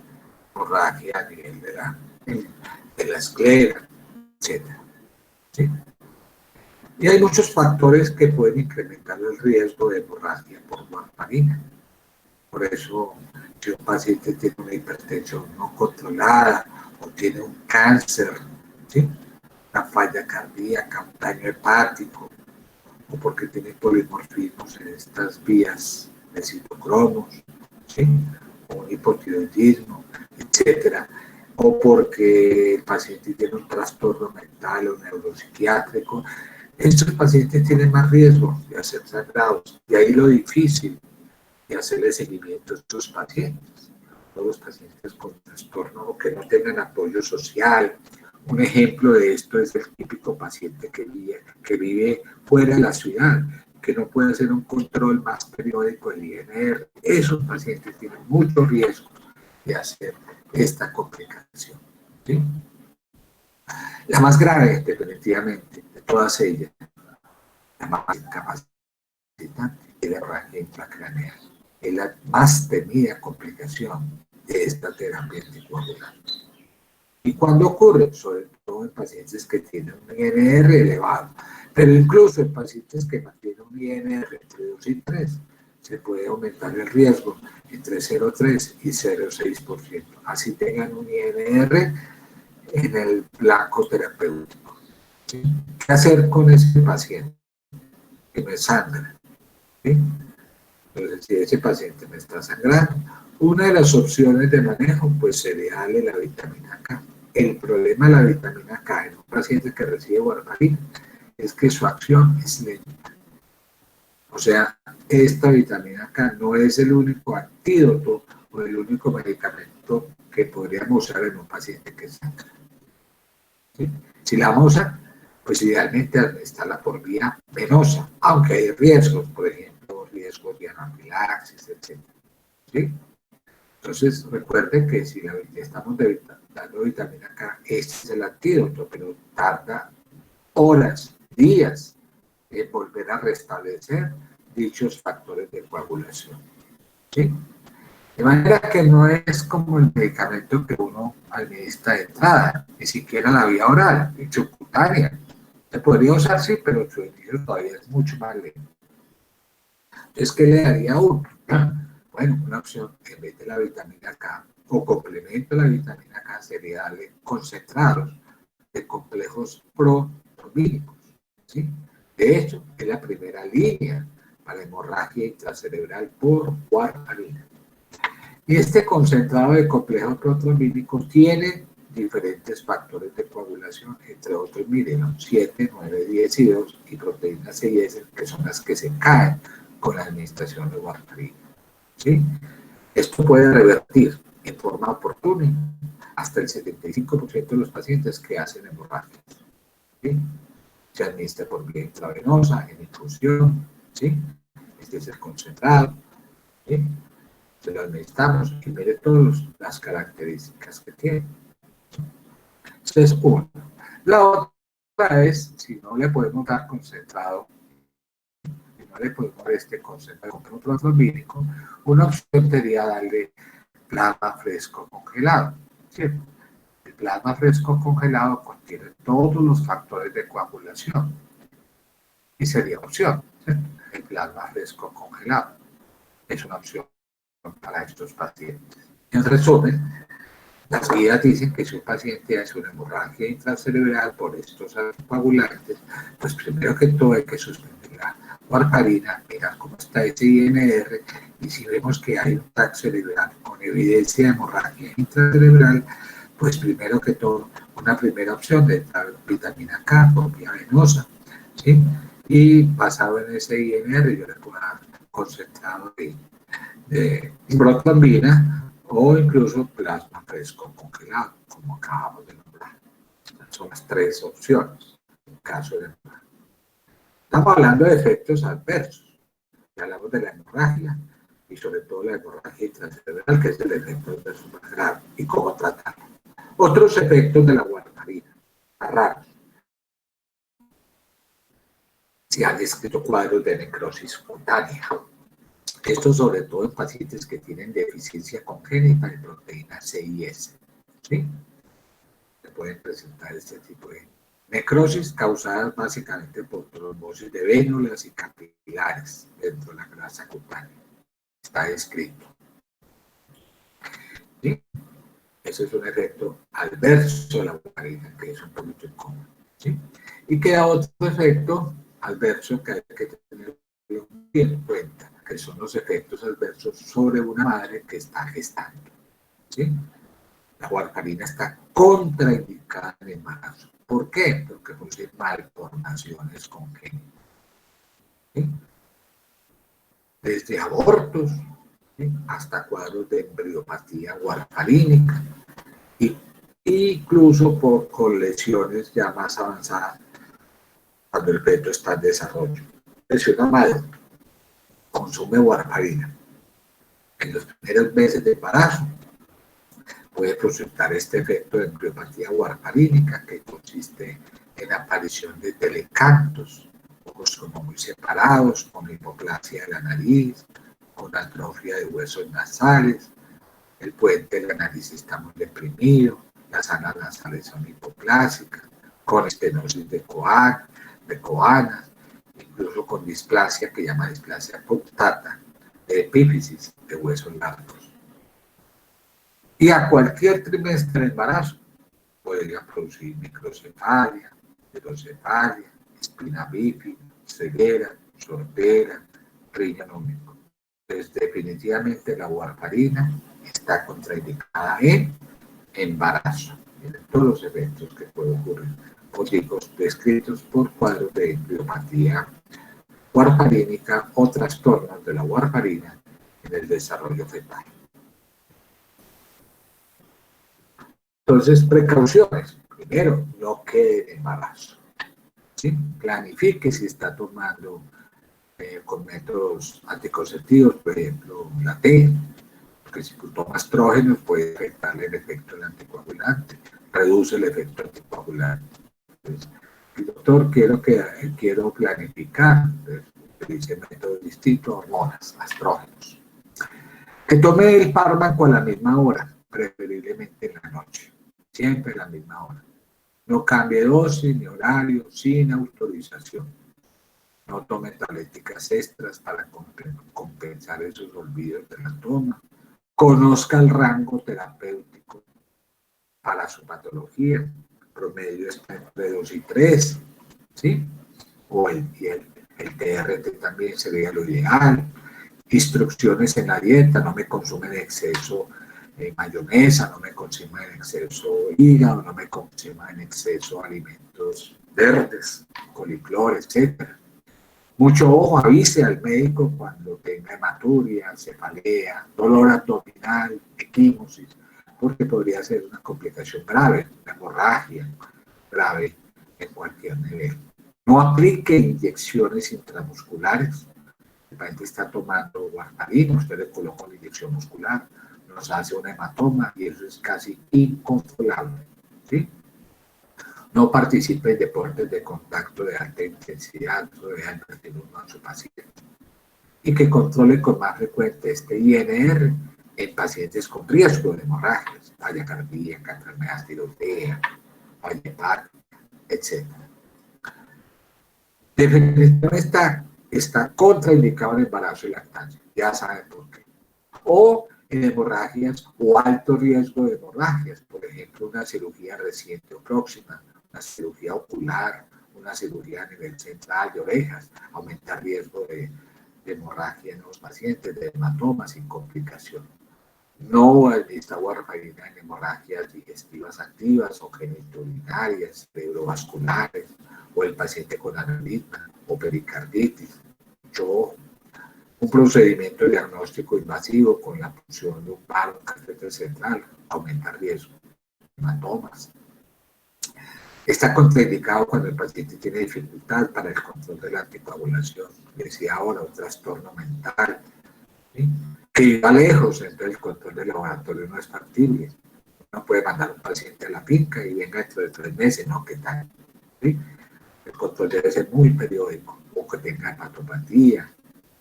hemorragia a nivel de la esclera, etcétera. ¿Sí? Y hay muchos factores que pueden incrementar el riesgo de hemorragia por warfarina. Por eso, si un paciente tiene una hipertensión no controlada o tiene un cáncer, ¿sí? Una falla cardíaca, un daño hepático, o porque tiene polimorfismos en estas vías de citocromos, ¿sí? O un hipotiroidismo, etcétera, o porque el paciente tiene un trastorno mental o neuropsiquiátrico. Estos pacientes tienen más riesgo de hacer sangrados, de ahí lo difícil de hacerle seguimiento a estos pacientes. Todos los pacientes con trastorno o que no tengan apoyo social. Un ejemplo de esto es el típico paciente que vive fuera de la ciudad, que no puede hacer un control más periódico del INR. Esos pacientes tienen mucho riesgo de hacer esta complicación. ¿Sí? La más grave, definitivamente, de todas ellas, la más incapacitante, es la hemorragia intracraneal. Es la más temida complicación de esta terapia anticoagulante. ¿Y cuándo ocurre? Sobre todo en pacientes que tienen un INR elevado, pero incluso en pacientes que mantienen un INR entre 2 y 3, se puede aumentar el riesgo entre 0,3 y 0,6%. Así tengan un INR en el blanco terapéutico. ¿Sí? ¿Qué hacer con ese paciente que me sangra? ¿Sí? Entonces, si ese paciente me está sangrando, una de las opciones de manejo pues sería darle la vitamina K. El problema de la vitamina K en un paciente que recibe warfarina es que su acción es lenta. O sea, esta vitamina K no es el único antídoto o el único medicamento que podríamos usar en un paciente que sangra. ¿Sí? Si la vamos a usar, pues idealmente administrarla por vía venosa, aunque hay riesgos, por ejemplo, riesgos de anafilaxis, etc. ¿Sí? Entonces, recuerden que si le estamos dando vitamina K, este es el antídoto, pero tarda horas, días en volver a restablecer dichos factores de coagulación. ¿Sí? De manera que no es como el medicamento que uno administra de entrada, ni siquiera la vía oral, ni subcutánea. Se podría usar, sí, pero su inicio todavía es mucho más lento. Entonces, ¿qué le daría a uno? Bueno, una opción, en vez de la vitamina K o complemento a la vitamina K, sería darle concentrados de complejos protrombínicos. ¿Sí? De hecho, es la primera línea para hemorragia intracerebral por warfarina. Y este concentrado de complejos protrombínicos tiene diferentes factores de coagulación, entre otros, miren, 7, 9, 10 y 2, y proteínas C y S, que son las que se caen con la administración de warfarina. ¿Sí? Esto puede revertir en forma oportuna hasta el 75% de los pacientes que hacen hemorragias. ¿Sí? Se administra por vía intravenosa, en infusión, ¿sí? Este es el concentrado, ¿sí? Se lo administramos y mire todas las características que tiene. Esa es una. La otra es, si no le podemos dar concentrado, si no le podemos dar este concentrado con protrombínico, una opción sería darle plasma fresco congelado. ¿Cierto? El plasma fresco congelado contiene todos los factores de coagulación y sería opción. ¿Cierto? El plasma fresco congelado es una opción para estos pacientes. En resumen, las guías dicen que si un paciente hace una hemorragia intracerebral por estos anticoagulantes, pues primero que todo hay que suspender la warfarina, mirar cómo está ese INR, y si vemos que hay un TAC cerebral con evidencia de hemorragia intracerebral, pues primero que todo, una primera opción de dar vitamina K por vía venosa, ¿sí? Y basado en ese INR yo le puedo dar concentrado de protrombina o incluso plasma fresco congelado, como acabamos de nombrar. Son las tres opciones en caso de hemorragia. Estamos hablando de efectos adversos. Ya hablamos de la hemorragia y sobre todo la hemorragia intracerebral, que es el efecto adverso más grave, y cómo tratarlo. Otros efectos de la warfarina, raros. Se han descrito cuadros de necrosis cutánea. Esto sobre todo en pacientes que tienen deficiencia congénita de proteína C y S. ¿Sí? Se pueden presentar este tipo de necrosis causadas básicamente por trombosis de vénulas y capilares dentro de la grasa cutánea. Está descrito. ¿Sí? Ese es un efecto adverso de la warfarina, que es un poquito incómodo. ¿Sí? Y queda otro efecto adverso que hay que tener en cuenta, que son los efectos adversos sobre una madre que está gestando. ¿Sí? La warfarina está contraindicada en el embarazo. ¿Por qué? Porque produce malformaciones congénitas. ¿Sí? Desde abortos, ¿sí?, hasta cuadros de embriopatía warfarínica, y incluso con lesiones ya más avanzadas cuando el feto está en desarrollo. Si una madre consume warfarina en los primeros meses de embarazo, puede presentar este efecto de embriopatía warfarínica, que consiste en la aparición de telecantos, ojos como muy separados, con hipoplasia de la nariz, con atrofia de huesos nasales, el puente de la nariz está muy deprimido, las alas nasales son hipoplásicas, con estenosis de coanas, incluso con displasia que llama displasia punctata, de epífisis de huesos largos. Y a cualquier trimestre de embarazo podría producir microcefalia, hidrocefalia, espina bífida, ceguera, sordera, riñón húmedo. Entonces, definitivamente la warfarina está contraindicada en embarazo, en todos los eventos que pueden ocurrir, hijos descritos por cuadros de embriopatía warfarínica o trastornos de la warfarina en el desarrollo fetal. Entonces, precauciones. Primero, no quede en embarazo. ¿Sí? Planifique si está tomando con métodos anticonceptivos, por ejemplo, la T, porque si toma estrógenos puede afectarle el efecto del anticoagulante, reduce el efecto anticoagulante. Entonces, doctor, quiero planificar, utilice métodos distintos, hormonas, estrógenos. Que tome el fármaco a la misma hora, preferiblemente en la noche, siempre a la misma hora. No cambie dosis ni horario sin autorización. No tome tabléticas extras para compensar esos olvidos de la toma. Conozca el rango terapéutico para su patología. Promedio está entre 2 y 3, ¿sí? O el TRT también sería lo ideal. Instrucciones en la dieta: no me consume en exceso mayonesa, no me consuma en exceso hígado, no me consuma en exceso alimentos verdes, coliflor, etc. Mucho ojo, avise al médico cuando tenga hematuria, cefalea, dolor abdominal, equimosis, porque podría ser una complicación grave, una hemorragia grave en cualquier nivel. No aplique inyecciones intramusculares. El paciente está tomando warfarina, usted le coloca una inyección muscular, nos hace un hematoma y eso es casi incontrolable, ¿sí? No participe en deportes de contacto de alta intensidad, eso debe advertir uno a su paciente. Y que controle con más frecuencia este INR en pacientes con riesgo de hemorragias, falla cardíaca, enfermedad tiroidea, falla hepática, etc. Definitivamente está contraindicado en embarazo y lactancia, ya saben por qué. O en hemorragias o alto riesgo de hemorragias, por ejemplo, una cirugía reciente o próxima, una cirugía ocular, una cirugía a nivel central de orejas, aumenta el riesgo de hemorragia en los pacientes, de hematomas sin complicación. No administra warfarina en hemorragias digestivas activas o genitourinarias, cerebrovasculares, o el paciente con aneurisma o pericarditis. Un procedimiento diagnóstico invasivo con la punción de un paro catéter central aumenta el riesgo de hematomas. Está contraindicado cuando el paciente tiene dificultad para el control de la anticoagulación, decía ahora, un trastorno mental, ¿sí?, que iba lejos, entonces el control del laboratorio no es factible. No puede mandar a un paciente a la finca y venga dentro de 3 meses, no, ¿qué tal? ¿Sí? El control debe ser muy periódico, o que tenga hepatopatía,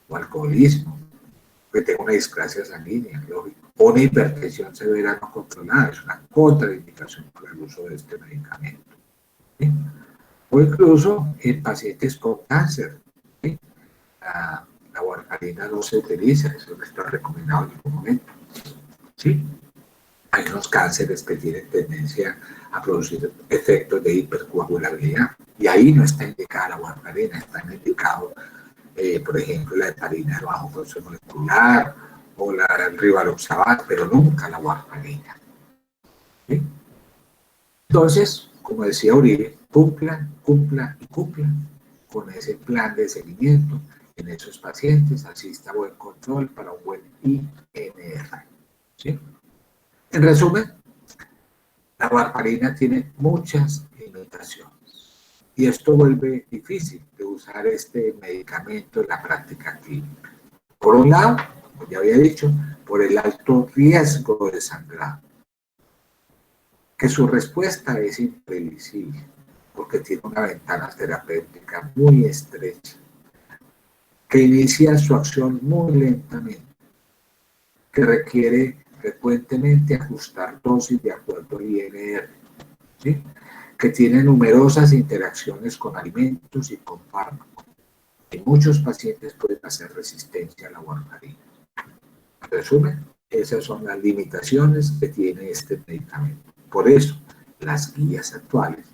o alcoholismo, que tenga una displasia sanguínea, lógico, o una hipertensión severa no controlada, es una contraindicación para el uso de este medicamento. ¿Sí? O incluso en pacientes con cáncer, ¿sí? La warfarina no se utiliza, eso no está recomendado en ningún momento, ¿sí? Hay unos cánceres que tienen tendencia a producir efectos de hipercoagulabilidad, y ahí no está indicada la warfarina, está indicado por ejemplo, la heparina de bajo fuerza molecular o la rivaroxaban, pero nunca la warfarina. Entonces, como decía Uribe, cumplan, cumplan y cumplan con ese plan de seguimiento en esos pacientes, asista a buen control para un buen INR. ¿Sí? En resumen, la warfarina tiene muchas limitaciones y esto vuelve difícil de usar este medicamento en la práctica clínica. Por un lado, como ya había dicho, por el alto riesgo de sangrado, que su respuesta es imprevisible, porque tiene una ventana terapéutica muy estrecha, que inicia su acción muy lentamente, que requiere frecuentemente ajustar dosis de acuerdo al INR, ¿sí? Que tiene numerosas interacciones con alimentos y con fármacos. En muchos pacientes pueden hacer resistencia a la warfarina. En resumen, esas son las limitaciones que tiene este medicamento. Por eso, las guías actuales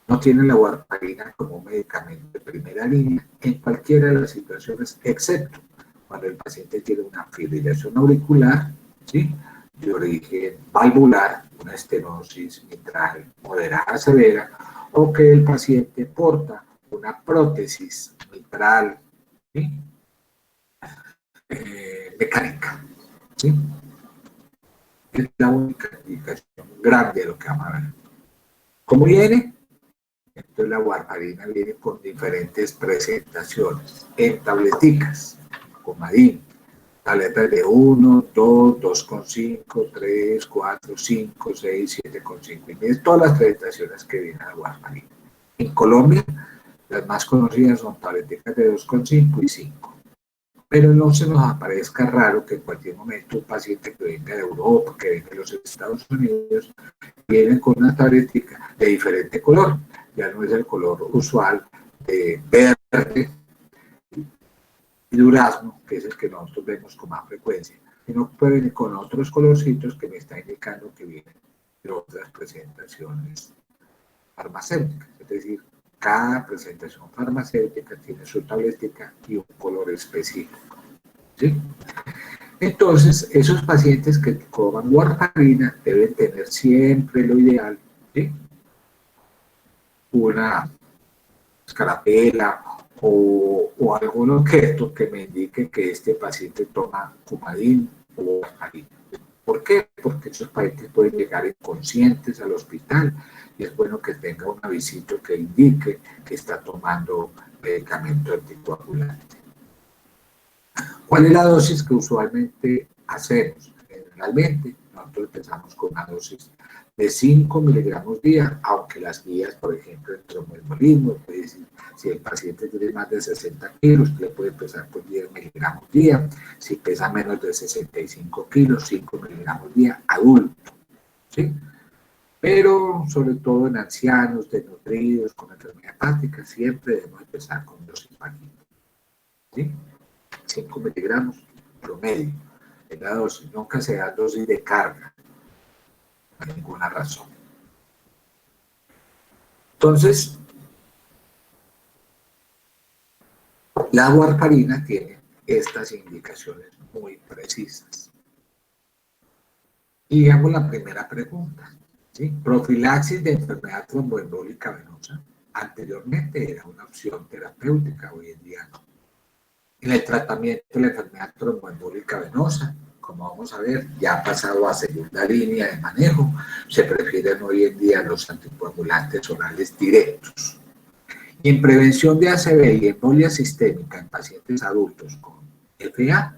no tienen la warfarina como medicamento de primera línea en cualquiera de las situaciones, excepto cuando el paciente tiene una fibrilación auricular, ¿sí?, de origen valvular, una estenosis mitral moderada severa, o que el paciente porta una prótesis mitral, ¿sí?, mecánica, ¿sí? Es la única indicación grande de lo que vamos a ver. ¿Cómo viene? Entonces la warfarina viene con diferentes presentaciones, en tableticas, comadín, tabletas de 1, 2, 2,5, 3, 4, 5, 6, 7,5 y medio, todas las presentaciones que vienen a la warfarina. En Colombia, las más conocidas son tableticas de 2,5 y 5. Pero no se nos aparezca raro que en cualquier momento un paciente que venga de Europa, que venga de los Estados Unidos, viene con una tabletica de diferente color. Ya no es el color usual de verde y durazno, que es el que nosotros vemos con más frecuencia, sino puede venir con otros colorcitos que me está indicando que vienen de otras presentaciones farmacéuticas. Es decir, cada presentación farmacéutica tiene su tabletica y un color específico, ¿sí? Entonces, esos pacientes que toman warfarina deben tener siempre lo ideal, ¿sí?, una escarapela o algún objeto que me indique que este paciente toma Coumadin o warfarina. ¿Por qué? Porque esos pacientes pueden llegar inconscientes al hospital y es bueno que tenga un avisito que indique que está tomando medicamento anticoagulante. ¿Cuál es la dosis que usualmente hacemos? Generalmente, nosotros empezamos con una dosis de 5 miligramos día, aunque las guías, por ejemplo, el tromboembolismo, puede decir, si el paciente tiene más de 60 kilos, le puede empezar con 10 miligramos día, si pesa menos de 65 kilos, 5 miligramos día, adulto, ¿sí? Pero, sobre todo en ancianos, desnutridos, con enfermedad hepática, siempre debemos empezar con dosis bajitas, ¿sí? 5 miligramos promedio en la dosis, nunca se da dosis de carga, no hay ninguna razón. Entonces, la warfarina tiene estas indicaciones muy precisas. Y hago la primera pregunta, ¿sí? Profilaxis de enfermedad tromboembólica venosa. Anteriormente era una opción terapéutica, hoy en día no. En el tratamiento de la enfermedad tromboembólica venosa, como vamos a ver, ya ha pasado a segunda línea de manejo. Se prefieren hoy en día los anticoagulantes orales directos. Y en prevención de ACV y embolia sistémica en pacientes adultos con FA,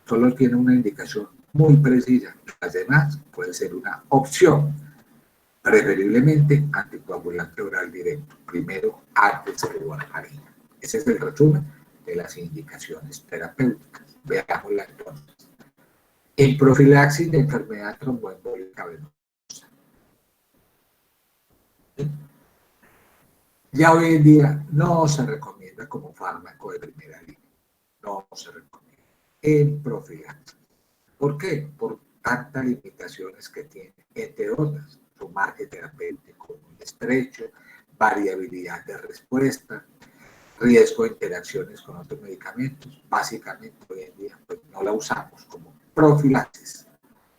solo tiene una indicación muy precisa. Las demás pueden ser una opción, preferiblemente anticoagulante oral directo, primero antes de la warfarina. Ese es el resumen de las indicaciones terapéuticas. Veámosla entonces. En profilaxis de enfermedad tromboembólica venosa. Ya hoy en día no se recomienda como fármaco de primera línea. No se recomienda. En profilaxis. ¿Por qué? Por tantas limitaciones que tiene, entre otras, su margen terapéutico muy estrecho, variabilidad de respuesta, riesgo de interacciones con otros medicamentos. Básicamente hoy en día pues, no la usamos como profilaxis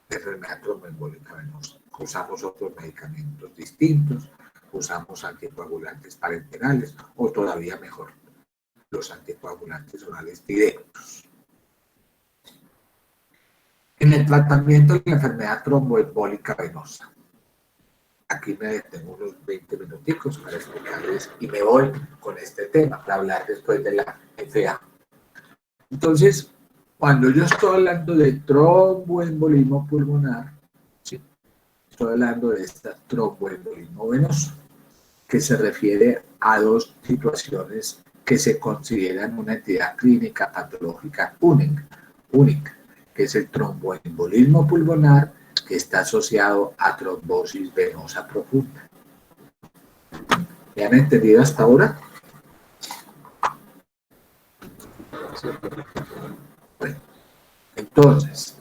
de enfermedad tromboembólica venosa. usamos otros medicamentos distintos, usamos anticoagulantes parenterales o todavía mejor, los anticoagulantes orales directos. En el tratamiento de la enfermedad tromboembólica venosa, aquí me detengo unos 20 minuticos para explicarles y me voy con este tema para hablar después de la FA. Entonces, cuando yo estoy hablando de tromboembolismo pulmonar, ¿sí? Estoy hablando de este tromboembolismo venoso, que se refiere a dos situaciones que se consideran una entidad clínica patológica única, que es el tromboembolismo pulmonar, que está asociado a trombosis venosa profunda. ¿Me han entendido hasta ahora? Bueno, entonces,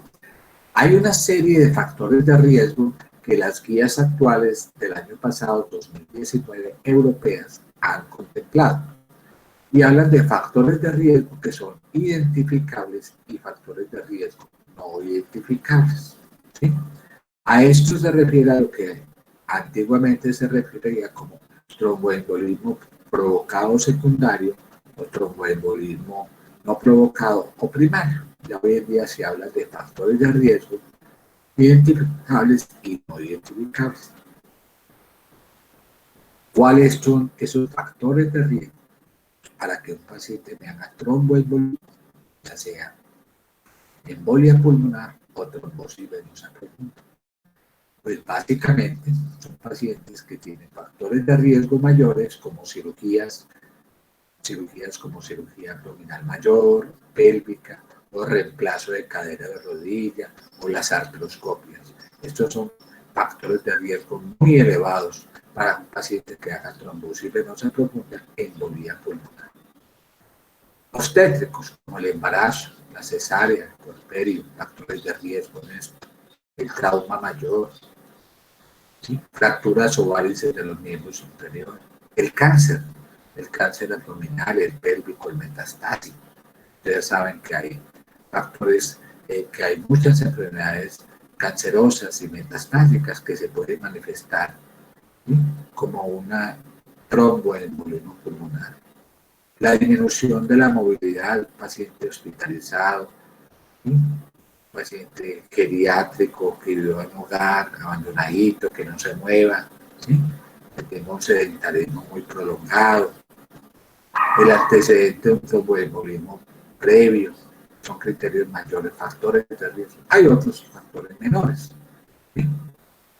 hay una serie de factores de riesgo que las guías actuales del año pasado, 2019, europeas, han contemplado. Y hablan de factores de riesgo que son identificables y factores de riesgo no identificables. ¿Sí? A esto se refiere a lo que antiguamente se refería como tromboembolismo provocado secundario o tromboembolismo no provocado o primario. Ya hoy en día se habla de factores de riesgo identificables y no identificables. ¿Cuáles son esos factores de riesgo para que un paciente me haga tromboembolismo, ya sea embolia pulmonar o trombosis venosa profunda? Pues básicamente son pacientes que tienen factores de riesgo mayores como cirugías como cirugía abdominal mayor, pélvica, o reemplazo de cadera de rodilla, o las artroscopias. Estos son factores de riesgo muy elevados para un paciente que haga trombosis venosa profunda e embolía pulmonar. Obstétricos, como el embarazo, la cesárea, el puerperio, factores de riesgo en esto, el trauma mayor, ¿sí? Fracturas o varices de los miembros inferiores, el cáncer abdominal, el pélvico, el metastásico. Ustedes saben que hay factores, que hay muchas enfermedades cancerosas y metastásicas que se pueden manifestar, ¿sí? Como una tromboembolismo pulmonar. La disminución de la movilidad, paciente hospitalizado, ¿sí? Paciente geriátrico que vive en hogar, abandonadito, que no se mueva, ¿sí? Que tenga un sedentarismo muy prolongado, el antecedente de un tromboembolismo previo, son criterios mayores, factores de riesgo. Hay otros factores menores, ¿sí?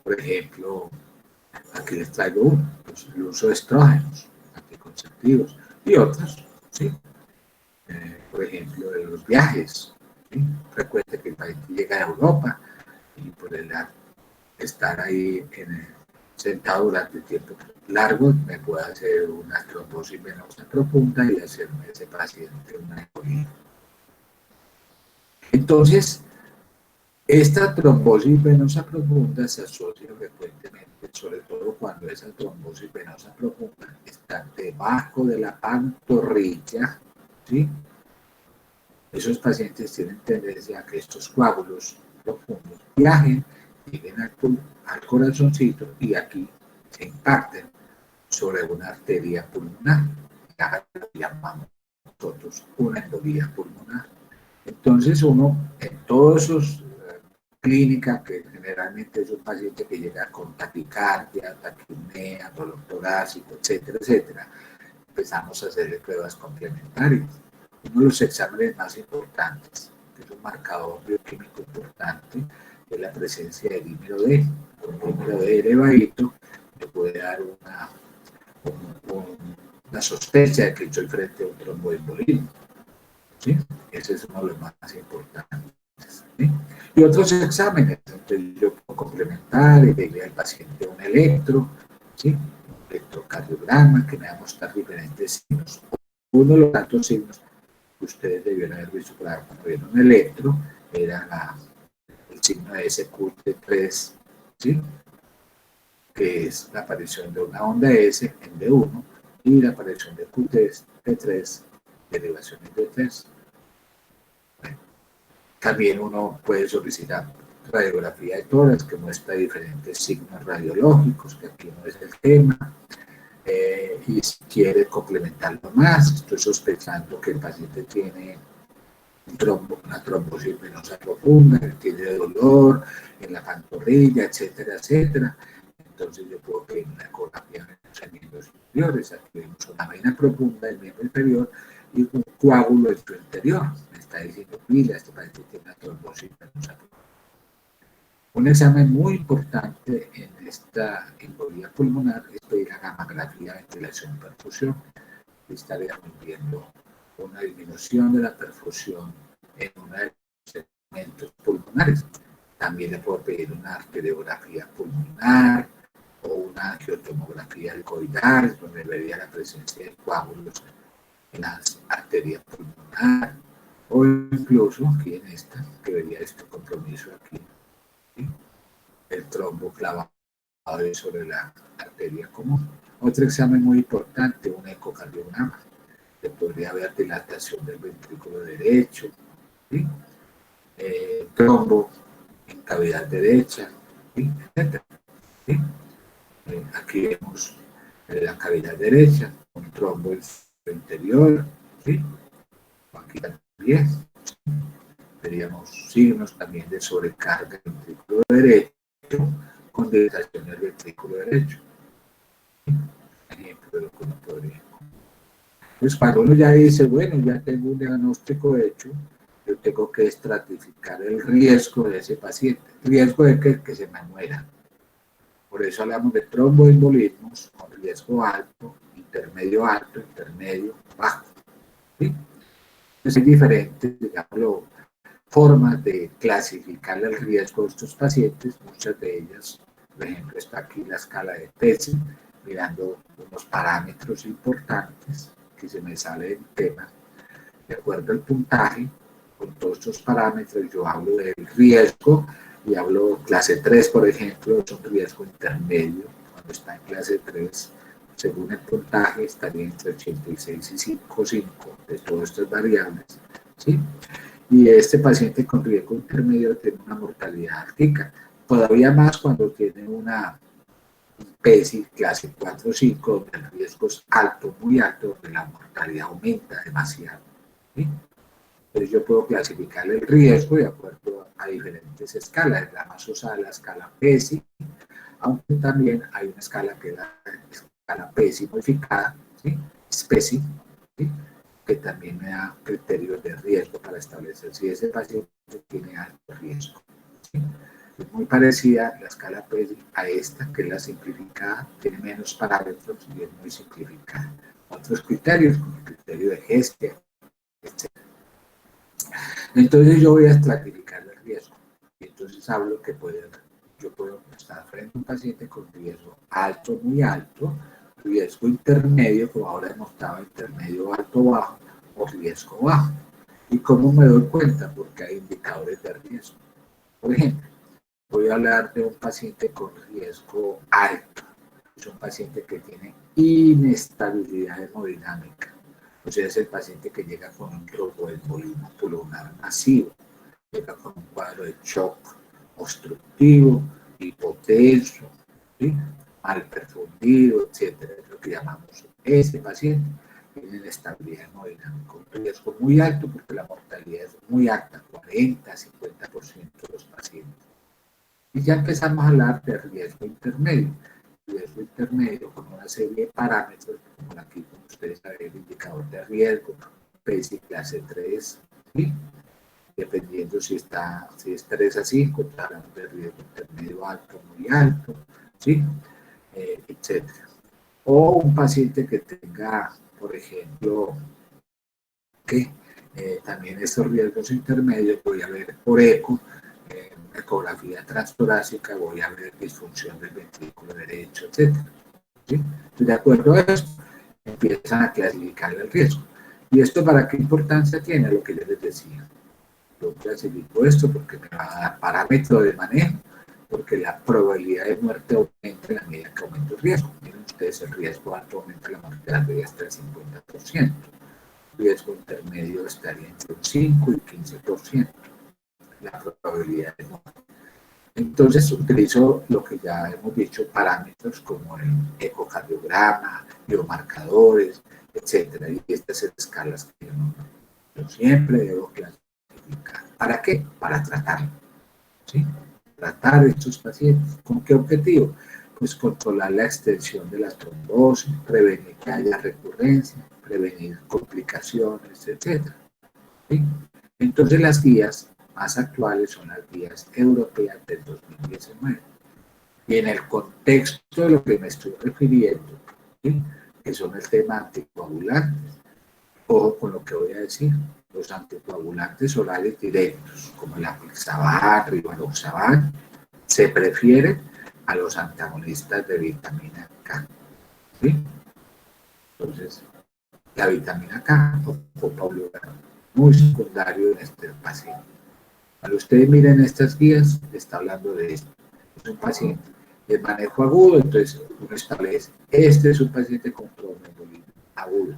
Por ejemplo, aquí les traigo uno, pues el uso de estrógenos, anticonceptivos y otros, ¿sí? Por ejemplo, de los viajes, ¿sí? Recuerde que el paciente llega a Europa y por el estar ahí sentado durante tiempo largo me puede hacer una trombosis venosa profunda y hacerme ese paciente una embolia. Entonces, esta trombosis venosa profunda se asocia frecuentemente, sobre todo cuando esa trombosis venosa profunda está debajo de la pantorrilla, ¿sí? Esos pacientes tienen tendencia a que estos coágulos profundos viajen, lleguen al corazoncito y aquí se impacten sobre una arteria pulmonar. La llamamos nosotros una embolía pulmonar. Entonces uno, en todos esos clínicas, que generalmente es un paciente que llega con taquicardia, taquipnea, dolor torácico, etcétera, etcétera, empezamos a hacerle pruebas complementarias. Uno de los exámenes más importantes, que es un marcador bioquímico importante, es la presencia de dímero D. Con dímero D elevadito le puede dar una sospecha de que estoy frente a un tromboembolismo, ¿sí? Ese es uno de los más importantes, ¿sí? Y otros exámenes, entonces yo puedo complementar y darle al paciente un electro, ¿sí? Un electrocardiograma que me va a mostrar diferentes signos. Uno de los tantos signos que ustedes debieron haber visto cuando vieron un electro era el signo de SQT3, ¿sí? Que es la aparición de una onda S en D1 y la aparición de QT3, derivaciones de 3. Bueno, también uno puede solicitar radiografía de tórax que muestra diferentes signos radiológicos, que aquí no es el tema. Y si quiere complementarlo más, estoy sospechando que el paciente tiene una trombosis venosa profunda, que tiene dolor en la pantorrilla, etcétera, etcétera. Entonces yo puedo pedir una ecografía de los miembros inferiores. Aquí vemos una vena profunda del miembro inferior y un coágulo en su interior. Me está diciendo, pila, este paciente tiene una trombosis venosa profunda. Un examen muy importante en esta embolía pulmonar es pedir la gammagrafía, ventilación y perfusión. Estaríamos viendo una disminución de la perfusión en uno de los segmentos pulmonares. También le puedo pedir una arteriografía pulmonar o una angiotomografía alcoidal, donde vería la presencia de coágulos en las arterias pulmonares, o incluso aquí en esta, que vería este compromiso aquí, ¿sí? El trombo clavado sobre la arteria común. Otro examen muy importante, un ecocardiograma. Se podría ver dilatación del ventrículo derecho, ¿sí? Trombo en cavidad derecha, ¿sí? Etc. ¿Sí? Aquí vemos la cavidad derecha, un trombo en su interior, ¿sí? Aquí también, ¿sí? Veríamos signos también de sobrecarga del ventrículo derecho con dilatación del ventrículo derecho. Ejemplo de lo que uno podría. Pues cuando uno ya dice, bueno, ya tengo un diagnóstico hecho, yo tengo que estratificar el riesgo de ese paciente. ¿Riesgo de que se me muera? Por eso hablamos de tromboembolismos con riesgo alto, intermedio, bajo. ¿Sí? Entonces hay diferentes, digamos, formas de clasificar el riesgo de estos pacientes. Muchas de ellas, por ejemplo, está aquí la escala de Pesci, mirando unos parámetros importantes que se me sale del tema. De acuerdo al puntaje, con todos estos parámetros, yo hablo del riesgo y hablo clase 3, por ejemplo, es un riesgo intermedio. Cuando está en clase 3, según el puntaje, estaría entre 86 y 5,5 de todas estas variables, ¿sí? Y este paciente con riesgo intermedio tiene una mortalidad altica, todavía más cuando tiene una PESI clase 4 o 5, donde el riesgo es alto, muy alto, donde la mortalidad aumenta demasiado, ¿sí? Entonces yo puedo clasificar el riesgo de acuerdo a diferentes escalas. La más usada es la escala PESI, aunque también hay una escala que es la escala PESI modificada, ¿sí? SPECI, ¿sí? Que también me da criterios de riesgo para establecer si ese paciente tiene alto riesgo, ¿sí? Es muy parecida la escala PESI a esta, que es la simplificada, tiene menos parámetros y es muy simplificada. Otros criterios, como el criterio de Hestia, etc. Entonces yo voy a estratificar el riesgo. Y entonces hablo que yo puedo estar frente a un paciente con riesgo alto, muy alto, riesgo intermedio, como ahora hemos estado intermedio, alto, bajo, o riesgo bajo. ¿Y cómo me doy cuenta? Porque hay indicadores de riesgo. Por ejemplo, voy a hablar de un paciente con riesgo alto. Es un paciente que tiene inestabilidad hemodinámica. O sea, es el paciente que llega con un tromboembolismo pulmonar masivo, llega con un cuadro de shock obstructivo, hipotenso, ¿sí? Mal perfundido, etcétera. Es lo que llamamos ese paciente. Tiene inestabilidad hemodinámica, un riesgo muy alto porque la mortalidad es muy alta, 40-50% de los pacientes. Y ya empezamos a hablar de riesgo intermedio. Riesgo intermedio con una serie de parámetros, como aquí, como ustedes saben, el indicador de riesgo, PESI clase 3, ¿sí? Dependiendo si es 3 a 5, hablamos de riesgo intermedio alto, muy alto, ¿sí? Etc. O un paciente que tenga, por ejemplo, que también estos riesgos intermedios, voy a ver por eco, ecografía transtorácica, voy a ver disfunción del ventrículo derecho, etc. ¿Sí? De acuerdo a esto, empiezan a clasificar el riesgo. ¿Y esto para qué importancia tiene? Lo que yo les decía. Yo clasifico esto porque me va a dar parámetro de manejo, porque la probabilidad de muerte aumenta en la medida que aumenta el riesgo. Miren ustedes, el riesgo alto aumenta la mortalidad hasta el 50%. El riesgo intermedio estaría entre un 5 y 15%. La probabilidad de muerte. Entonces utilizo lo que ya hemos dicho, parámetros como el ecocardiograma, biomarcadores, etcétera, y estas escalas que yo siempre debo clasificar. ¿Para qué? Para tratarlo, ¿sí? Tratar a estos pacientes. ¿Con qué objetivo? Pues controlar la extensión de la trombosis, prevenir que haya recurrencia, prevenir complicaciones, etcétera, ¿sí? Entonces las guías más actuales son las guías europeas del 2019. Y en el contexto de lo que me estoy refiriendo, ¿sí?, que son el tema anticoagulantes, ojo con lo que voy a decir, los anticoagulantes orales directos, como el apixaban, rivaroxaban, se prefieren a los antagonistas de vitamina K, ¿sí? Entonces, la vitamina K ocupa un lugar muy secundario en este paciente. Cuando ustedes miren estas guías, está hablando de esto. Es un paciente de manejo agudo, entonces uno establece, este es un paciente con tromboembolismo agudo.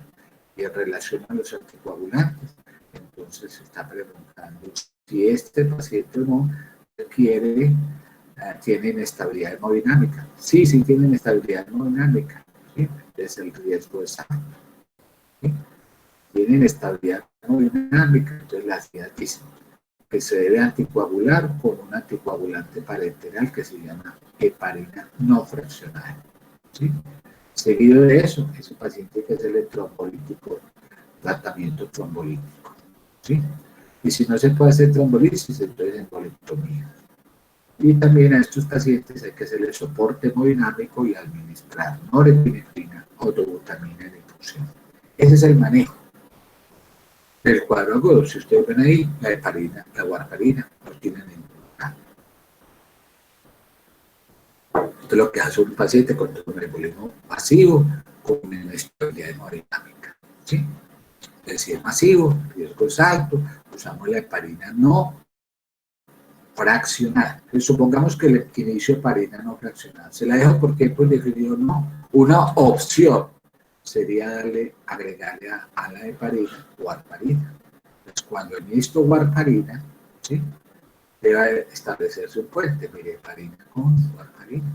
Y en relación a los anticoagulantes, entonces se está preguntando si este paciente no requiere, tiene inestabilidad hemodinámica. Sí, sí tiene inestabilidad hemodinámica, ¿sí? Es el riesgo exacto, ¿sí? Tiene inestabilidad hemodinámica, entonces las guías dicen que se debe anticoagular con un anticoagulante parenteral que se llama heparina no fraccionada, ¿sí? Seguido de eso, ese paciente que es el trombolítico, tratamiento trombolítico, ¿sí? Y si no se puede hacer trombolisis, entonces embolectomía. Y también a estos pacientes hay que hacerle soporte hemodinámico y administrar norepinefrina o dobutamina en infusión. Ese es el manejo del cuadro agudo. Si ustedes ven ahí, la heparina, la warfarina, no tienen ningún cambio. Esto es lo que hace un paciente con tromboembolismo masivo con inestabilidad hemodinámica, ¿sí? Entonces, si es masivo, el riesgo es alto, usamos la heparina no fraccionada. Entonces, supongamos que el inicio heparina no fraccionada. Se la dejo porque pues definido no. Una opción sería agregarle a la heparina warfarina. Entonces, cuando inicio warfarina, ¿sí?, debe establecerse un puente, mire, heparina con warfarina.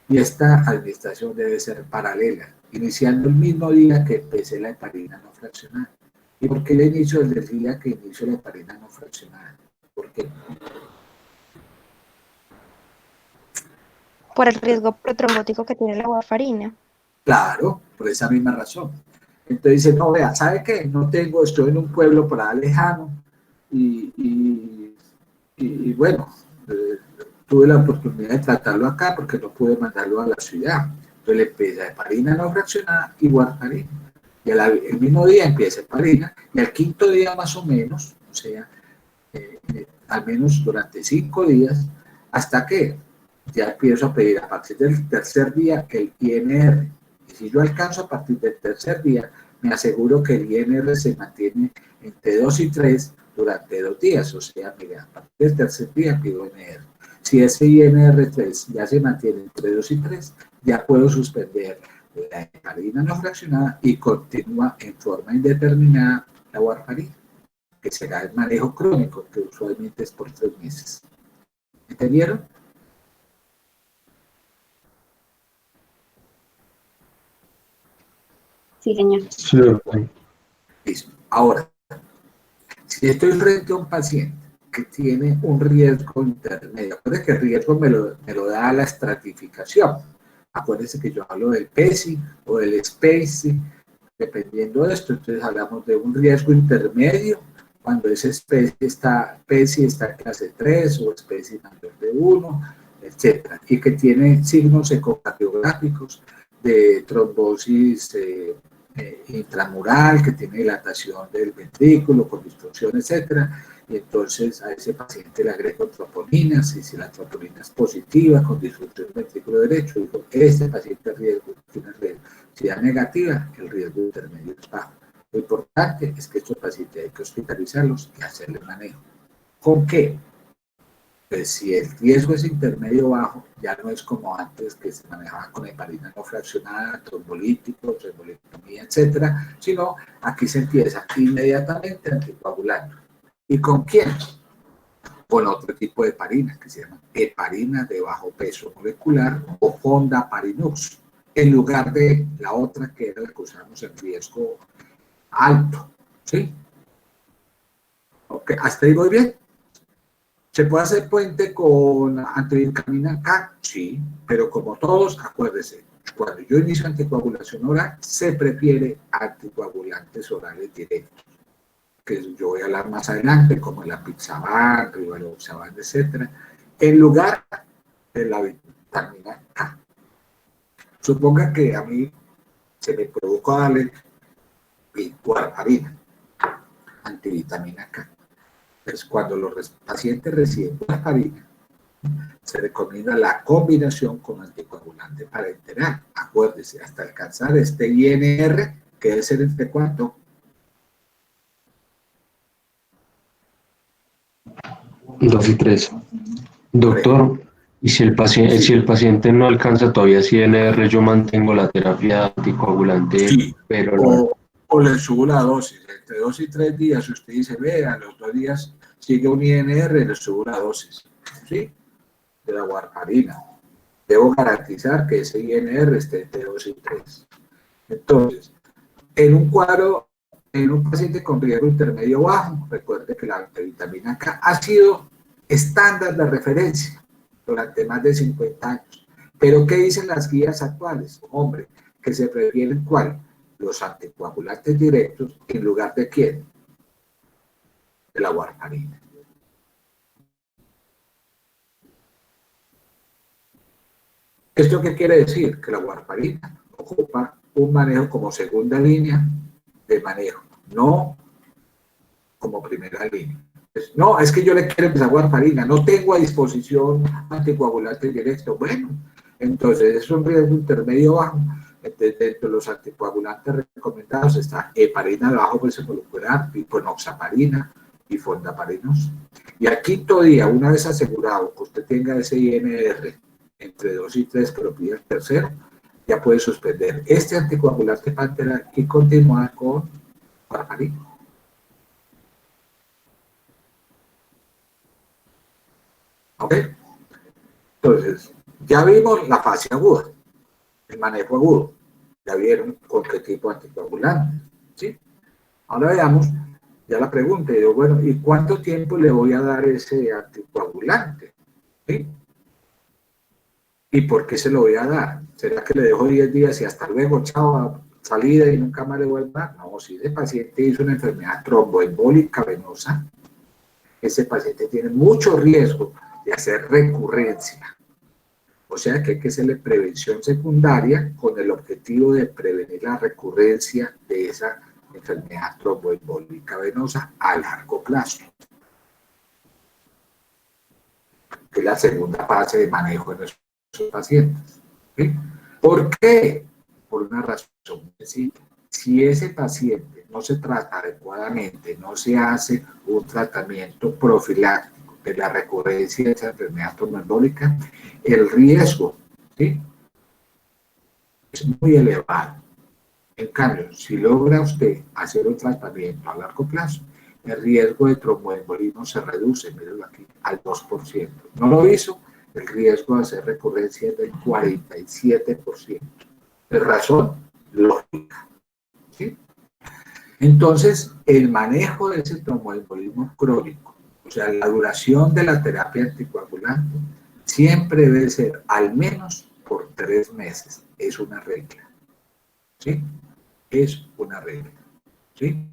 Y esta administración debe ser paralela, iniciando el mismo día que empecé la heparina no fraccionada. ¿Y por qué le inicio desde el día que inicio la heparina no fraccionada? ¿Por qué? Por el riesgo protrombótico que tiene la warfarina. Claro, por esa misma razón. Entonces dice, no, vea, ¿sabe qué? No tengo, estoy en un pueblo por allá lejano y bueno, tuve la oportunidad de tratarlo acá porque no pude mandarlo a la ciudad. Entonces le empieza heparina no fraccionada y warfarina. Y el mismo día empieza heparina y al quinto día más o menos, o sea, al menos durante 5 días, hasta que ya empiezo a pedir a partir del tercer día el INR. Y si yo alcanzo a partir del tercer día, me aseguro que el INR se mantiene entre 2 y 3 durante 2 días. O sea, mira, a partir del tercer día pido INR. Si ese INR3 ya se mantiene entre 2 y 3, ya puedo suspender la heparina no fraccionada y continúa en forma indeterminada la warfarina, que será el manejo crónico, que usualmente es por 3 meses. ¿Entendieron? Sí, señor. Sí, doctor. Listo. Ahora, si estoy frente a un paciente que tiene un riesgo intermedio, acuérdense que el riesgo me lo da la estratificación. Acuérdense que yo hablo del PESI o del SPACI, dependiendo de esto. Entonces hablamos de un riesgo intermedio, cuando ese PESI está en clase 3 o SPACI mayor de 1, etc. Y que tiene signos ecocardiográficos de trombosis intramural, que tiene dilatación del ventrículo con distorsión, etcétera. Y entonces a ese paciente le agrego troponinas, y si la troponina es positiva con disfunción del ventrículo derecho, digo, este paciente tiene riesgo. Si da negativa, el riesgo intermedio es bajo. Lo importante es que estos pacientes hay que hospitalizarlos y hacerle manejo. ¿Con qué? Pues si el riesgo es intermedio bajo, ya no es como antes que se manejaba con heparina no fraccionada, trombolítico, trombolectomía, etcétera, sino aquí se empieza inmediatamente anticoagulando. ¿Y con quién? con otro tipo de heparina que se llama heparina de bajo peso molecular o fondaparinux, en lugar de la otra que era la que usamos en riesgo alto. ¿Sí? Ok, hasta ahí voy bien. ¿Se puede hacer puente con antivitamina K? Sí, pero como todos, acuérdense, cuando yo inicio anticoagulación oral, se prefiere anticoagulantes orales directos, que yo voy a hablar más adelante, como la Pixaban, Rivaroxaban, etcétera, en lugar de la vitamina K. Suponga que a mí se me provocó darle warfarina, antivitamina K. Pues cuando los pacientes reciben warfarina, se recomienda la combinación con anticoagulante parenteral. Acuérdese, hasta alcanzar este INR, que debe ser entre cuánto. 2 y 3. Doctor, y si el paciente no alcanza todavía CNR, yo mantengo la terapia anticoagulante, Sí, pero no. o le subo la dosis. Entre 2 y 3 días, usted dice, vea, a los 2 días sigue un INR, le subo la dosis. ¿Sí? De la warfarina. Debo garantizar que ese INR esté entre 2 y 3. Entonces, en un cuadro, en un paciente con riesgo intermedio bajo, recuerde que la vitamina K ha sido estándar de referencia durante más de 50 años. Pero, ¿qué dicen las guías actuales? Hombre, que se prefieren ¿cuál? Los anticoagulantes directos en lugar de ¿quién? De la warfarina. ¿Esto qué quiere decir? Que la warfarina ocupa un manejo como segunda línea de manejo, no como primera línea. No, es que yo le quiero empezar warfarina, no tengo a disposición anticoagulante directo. Bueno, entonces es un riesgo intermedio bajo. Entonces, dentro de los anticoagulantes recomendados está heparina de bajo peso molecular, enoxaparina y fondaparinos. Y al quinto día, una vez asegurado que usted tenga ese INR entre 2 y 3, que lo pide el tercero, ya puede suspender este anticoagulante parenteral y continuar con warfarina. ¿Ok? Entonces, ya vimos la fase aguda, el manejo agudo. Ya vieron con qué tipo de anticoagulante. ¿Sí? Ahora veamos ya la pregunta. Yo, bueno, ¿y cuánto tiempo le voy a dar ese anticoagulante? ¿Sí? ¿Y por qué se lo voy a dar? ¿Será que le dejo 10 días y hasta luego, chao, salida y nunca más le vuelvo a dar? No, si ese paciente hizo una enfermedad tromboembólica venosa, ese paciente tiene mucho riesgo de hacer recurrencia. O sea que hay que hacerle prevención secundaria con el objetivo de prevenir la recurrencia de esa enfermedad tromboembólica venosa a largo plazo. Que es la segunda fase de manejo de esos pacientes. ¿Sí? ¿Por qué? Por una razón muy sencilla. Si ese paciente no se trata adecuadamente, no se hace un tratamiento profiláctico de la recurrencia de esa enfermedad tromboembólica, el riesgo, ¿sí?, es muy elevado. En cambio, si logra usted hacer un tratamiento a largo plazo, el riesgo de tromboembolismo se reduce, mírenlo aquí, al 2%. No lo hizo, el riesgo de hacer recurrencia es del 47%. De razón lógica. ¿Sí? Entonces, el manejo de ese tromboembolismo crónico, o sea, la duración de la terapia anticoagulante, siempre debe ser al menos por 3 meses. Es una regla. ¿Sí? Es una regla. ¿Sí?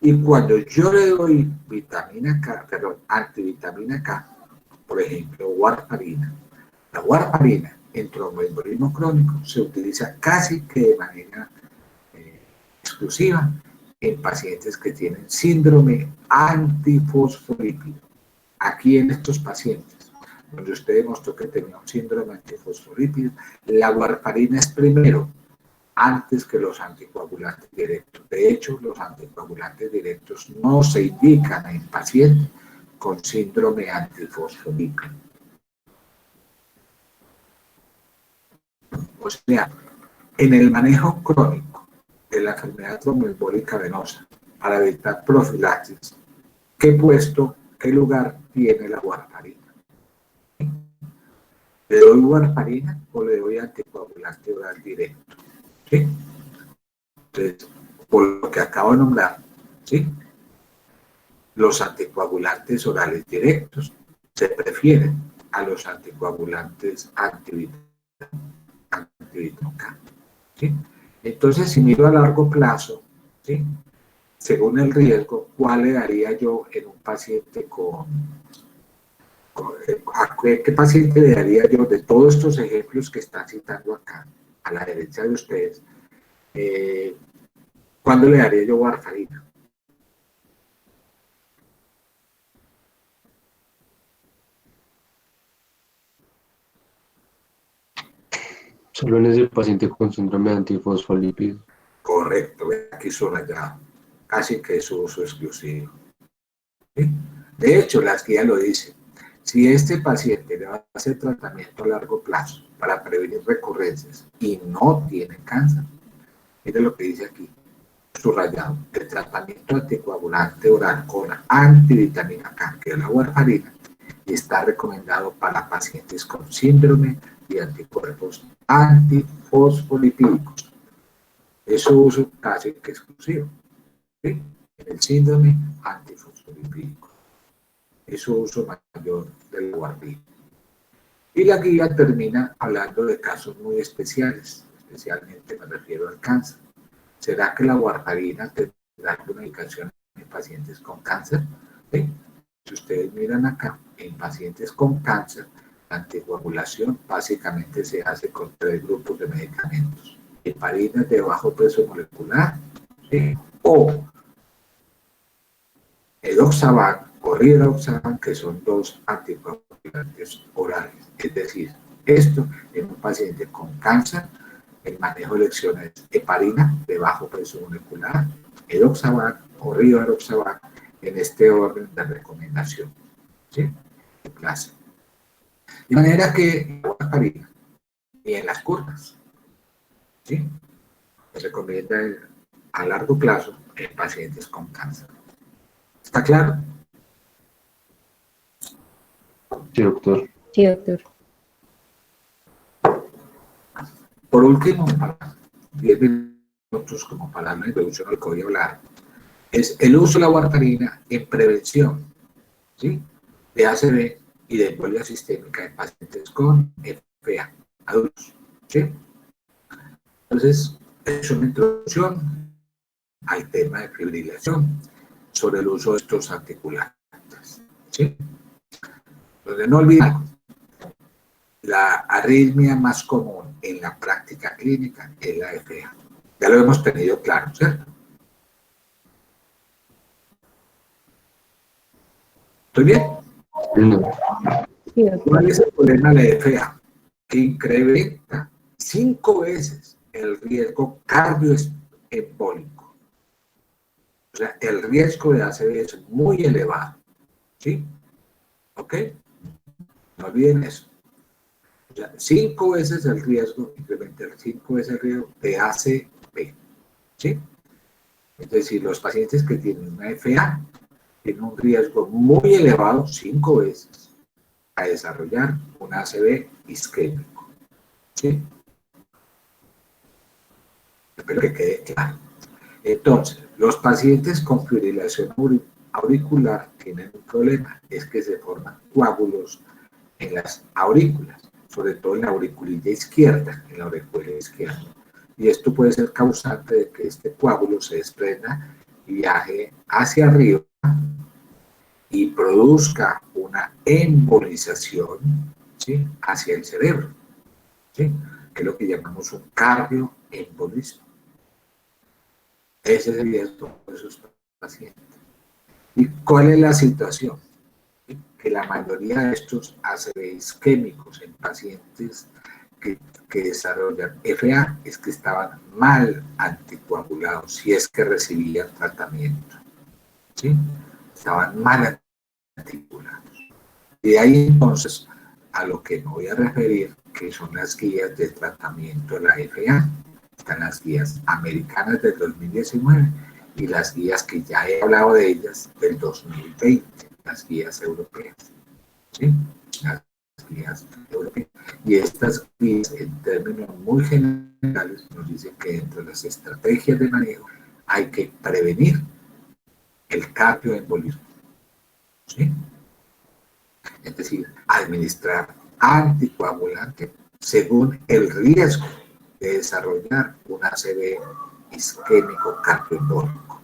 Y cuando yo le doy vitamina K, perdón, antivitamina K, por ejemplo, warfarina, la warfarina en tromboembolismo crónico se utiliza casi que de manera exclusiva en pacientes que tienen síndrome antifosfolípido. Aquí en estos pacientes, donde usted demostró que tenía un síndrome antifosfolípido, la warfarina es primero, antes que los anticoagulantes directos. De hecho, los anticoagulantes directos no se indican en pacientes con síndrome antifosfolípido. O sea, en el manejo crónico de la enfermedad tromboembólica venosa, para evitar profilaxis, ¿qué puesto, qué lugar tiene la warfarina. ¿Le doy warfarina o le doy anticoagulante oral directo? ¿Sí? Entonces, por lo que acabo de nombrar, ¿sí? Los anticoagulantes orales directos se prefieren a los anticoagulantes antivitamina K, ¿sí? Entonces, si miro a largo plazo, ¿sí? Según el riesgo, ¿cuál le daría yo en un paciente ¿a qué paciente le daría yo de todos estos ejemplos que están citando acá, a la derecha de ustedes? ¿Cuándo le daría yo warfarina? Solo en ese paciente con síndrome de antifosfolípido. Correcto, aquí subrayado, casi que es su uso exclusivo. ¿Sí? De hecho, las guías lo dicen. Si este paciente le va a hacer tratamiento a largo plazo para prevenir recurrencias y no tiene cáncer, mire lo que dice aquí, subrayado, el tratamiento anticoagulante oral con antivitamina K, que es la warfarina, y está recomendado para pacientes con síndrome y anticuerpos antifosfolipídicos. Es su uso casi que exclusivo, ¿sí? En el síndrome antifosfolipídico. Es su uso mayor del warfarina. Y la guía termina hablando de casos muy especiales, especialmente me refiero al cáncer. ¿Será que la warfarina tendrá alguna indicación en pacientes con cáncer? ¿Sí? Si ustedes miran acá, en pacientes con cáncer, la anticoagulación básicamente se hace con 3 grupos de medicamentos. Heparinas de bajo peso molecular, ¿sí? O edoxaban o rivaroxaban, que son 2 anticoagulantes orales. Es decir, esto en un paciente con cáncer, el manejo de elección es heparina de bajo peso molecular, edoxaban o rivaroxaban en este orden de recomendación, ¿sí? De clase. De manera que la heparina y en las curvas, ¿sí? Se recomienda a largo plazo en pacientes con cáncer. ¿Está claro? Sí, doctor. Sí, doctor. Por último, para 10 minutos como para la introducción al que voy a hablar, es el uso de la warfarina en prevención, ¿sí? De ACV y de embolia sistémica en pacientes con FA, adultos, ¿sí? Entonces, es una introducción al tema de fibrilación sobre el uso de estos anticoagulantes, ¿sí? Entonces, no olviden, la arritmia más común en la práctica clínica es la FA. Ya lo hemos tenido claro, ¿cierto? ¿Estoy bien? No. Sí, doctor. ¿Cuál es el problema de la FA? Que incrementa 5 veces el riesgo cardioembólico. O sea, el riesgo de ACV es muy elevado. ¿Sí? ¿Ok? No olviden eso. O sea, 5 veces el riesgo, incrementa 5 veces el riesgo de ACV. ¿Sí? Es decir, los pacientes que tienen una FA tienen un riesgo muy elevado, 5 veces, a desarrollar un ACV isquémico. ¿Sí? Espero que quede claro. Entonces, los pacientes con fibrilación auricular tienen un problema, es que se forman coágulos en las aurículas, sobre todo en la auriculilla izquierda, y esto puede ser causante de que este coágulo se desprenda y viaje hacia arriba y produzca una embolización, ¿sí? Hacia el cerebro, ¿sí? Que es lo que llamamos un cardioembolismo. Ese es el riesgo de esos pacientes. ¿Y cuál es la situación? Que la mayoría de estos ACV isquémicos en pacientes que desarrollan FA es que estaban mal anticoagulados, si es que recibían tratamiento, ¿sí? Estaban mal anticoagulados. Y de ahí entonces a lo que me voy a referir, que son las guías de tratamiento de la FA. Están las guías americanas del 2019 y las guías que ya he hablado de ellas del 2020. las guías europeas. ¿Sí? Las guías europeas. Y estas guías, en términos muy generales, nos dicen que dentro de las estrategias de manejo hay que prevenir el cardioembolismo. ¿Sí? Es decir, administrar anticoagulante según el riesgo de desarrollar un ACV isquémico cardioembólico.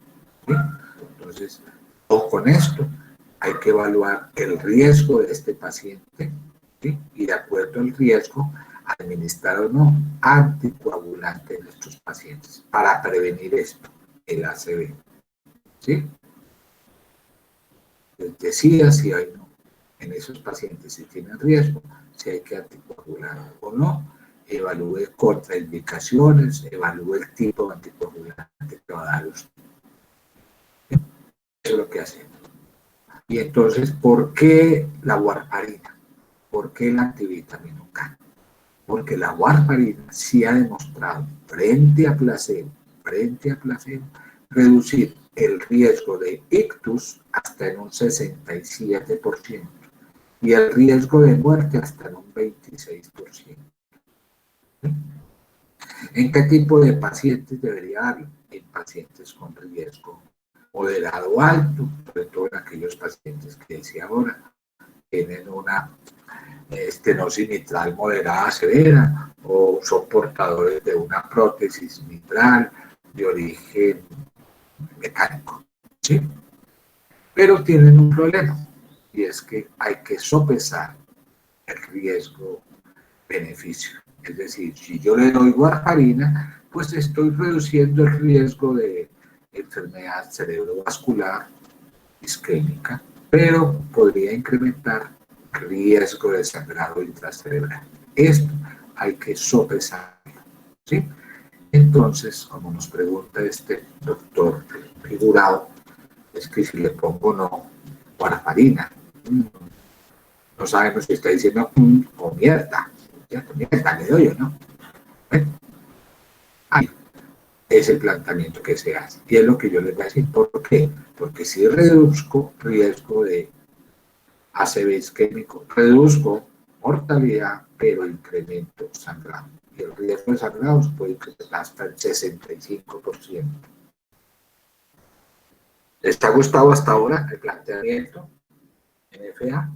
¿Sí? Entonces, o con esto hay que evaluar el riesgo de este paciente, ¿sí? Y de acuerdo al riesgo, administrar o no anticoagulante en estos pacientes para prevenir esto, el ACV. ¿Sí? Les decía si hay no en esos pacientes si tienen riesgo, si hay que anticoagular o no, evalúe contraindicaciones, evalúe el tipo de anticoagulante que va a dar usted. Eso es lo que hacemos. Y entonces, ¿por qué la warfarina? ¿Por qué el antivitamino K? Porque la warfarina sí ha demostrado, frente a placebo, reducir el riesgo de ictus hasta en un 67% y el riesgo de muerte hasta en un 26%. ¿En qué tipo de pacientes debería darlo? En pacientes con riesgo moderado o alto, sobre todo en aquellos pacientes que decía ahora, tienen una estenosis mitral moderada severa o son portadores de una prótesis mitral de origen mecánico, ¿sí? Pero tienen un problema y es que hay que sopesar el riesgo-beneficio. Es decir, si yo le doy warfarina, pues estoy reduciendo el riesgo de enfermedad cerebrovascular isquémica, pero podría incrementar riesgo de sangrado intracerebral. Esto hay que sopesarlo, ¿sí? Entonces, como nos pregunta este doctor figurado, es que si le pongo no warfarina, no sabemos si está diciendo o mierda, mierda le doy o no. Bueno, ahí es el planteamiento que se hace. Y es lo que yo les voy a decir. ¿Por qué? Porque si reduzco riesgo de ACV isquémico, reduzco mortalidad, pero incremento sangrado. Y el riesgo de sangrados puede incrementar hasta el 65%. ¿Les ha gustado hasta ahora el planteamiento en FA?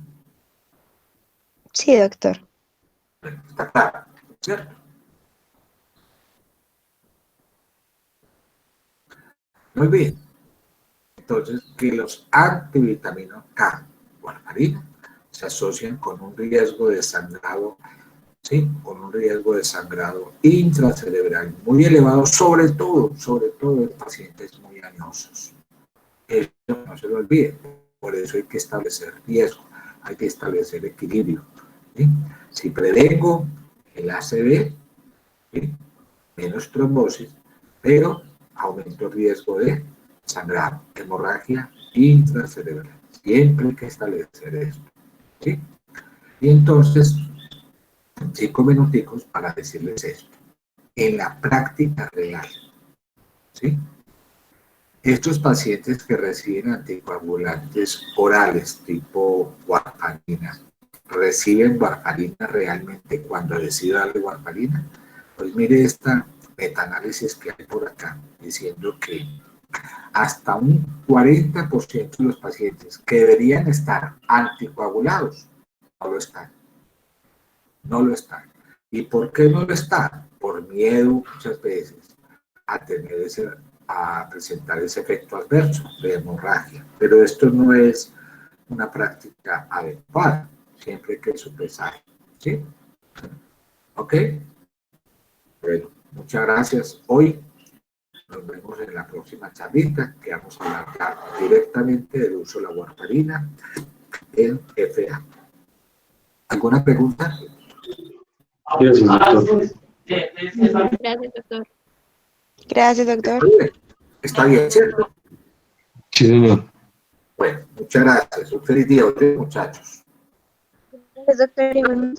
Sí, doctor. Bueno, está claro, ¿cierto? Muy bien. Entonces, que los antivitaminos K, warfarina, se asocian con un riesgo de sangrado, ¿sí? Con un riesgo de sangrado intracerebral muy elevado, sobre todo en pacientes muy añosos. Eso no se lo olvide. Por eso hay que establecer riesgo, hay que establecer equilibrio, ¿sí? Si prevengo el ACV, ¿sí? Menos trombosis, pero aumento el riesgo de sangrado, hemorragia intracerebral. Siempre hay que establecer esto, ¿sí? Y entonces, 5 minuticos para decirles esto. En la práctica real, ¿sí? Estos pacientes que reciben anticoagulantes orales tipo warfarina, ¿reciben warfarina realmente cuando deciden darle warfarina? Pues mire esta metaanálisis que hay por acá, diciendo que hasta un 40% de los pacientes que deberían estar anticoagulados no lo están. No lo están. ¿Y por qué no lo están? Por miedo muchas veces a presentar ese efecto adverso de hemorragia. Pero esto no es una práctica adecuada. Siempre hay que sopesar. ¿Sí? ¿Ok? Bueno, muchas gracias. Hoy nos vemos en la próxima charlita que vamos a hablar directamente del uso de la warfarina en FA. ¿Alguna pregunta? Gracias, doctor. Gracias, doctor. Gracias, doctor. ¿Está bien, cierto? Sí, señor. Bueno, muchas gracias. Un feliz día a ustedes, muchachos. Gracias, doctor.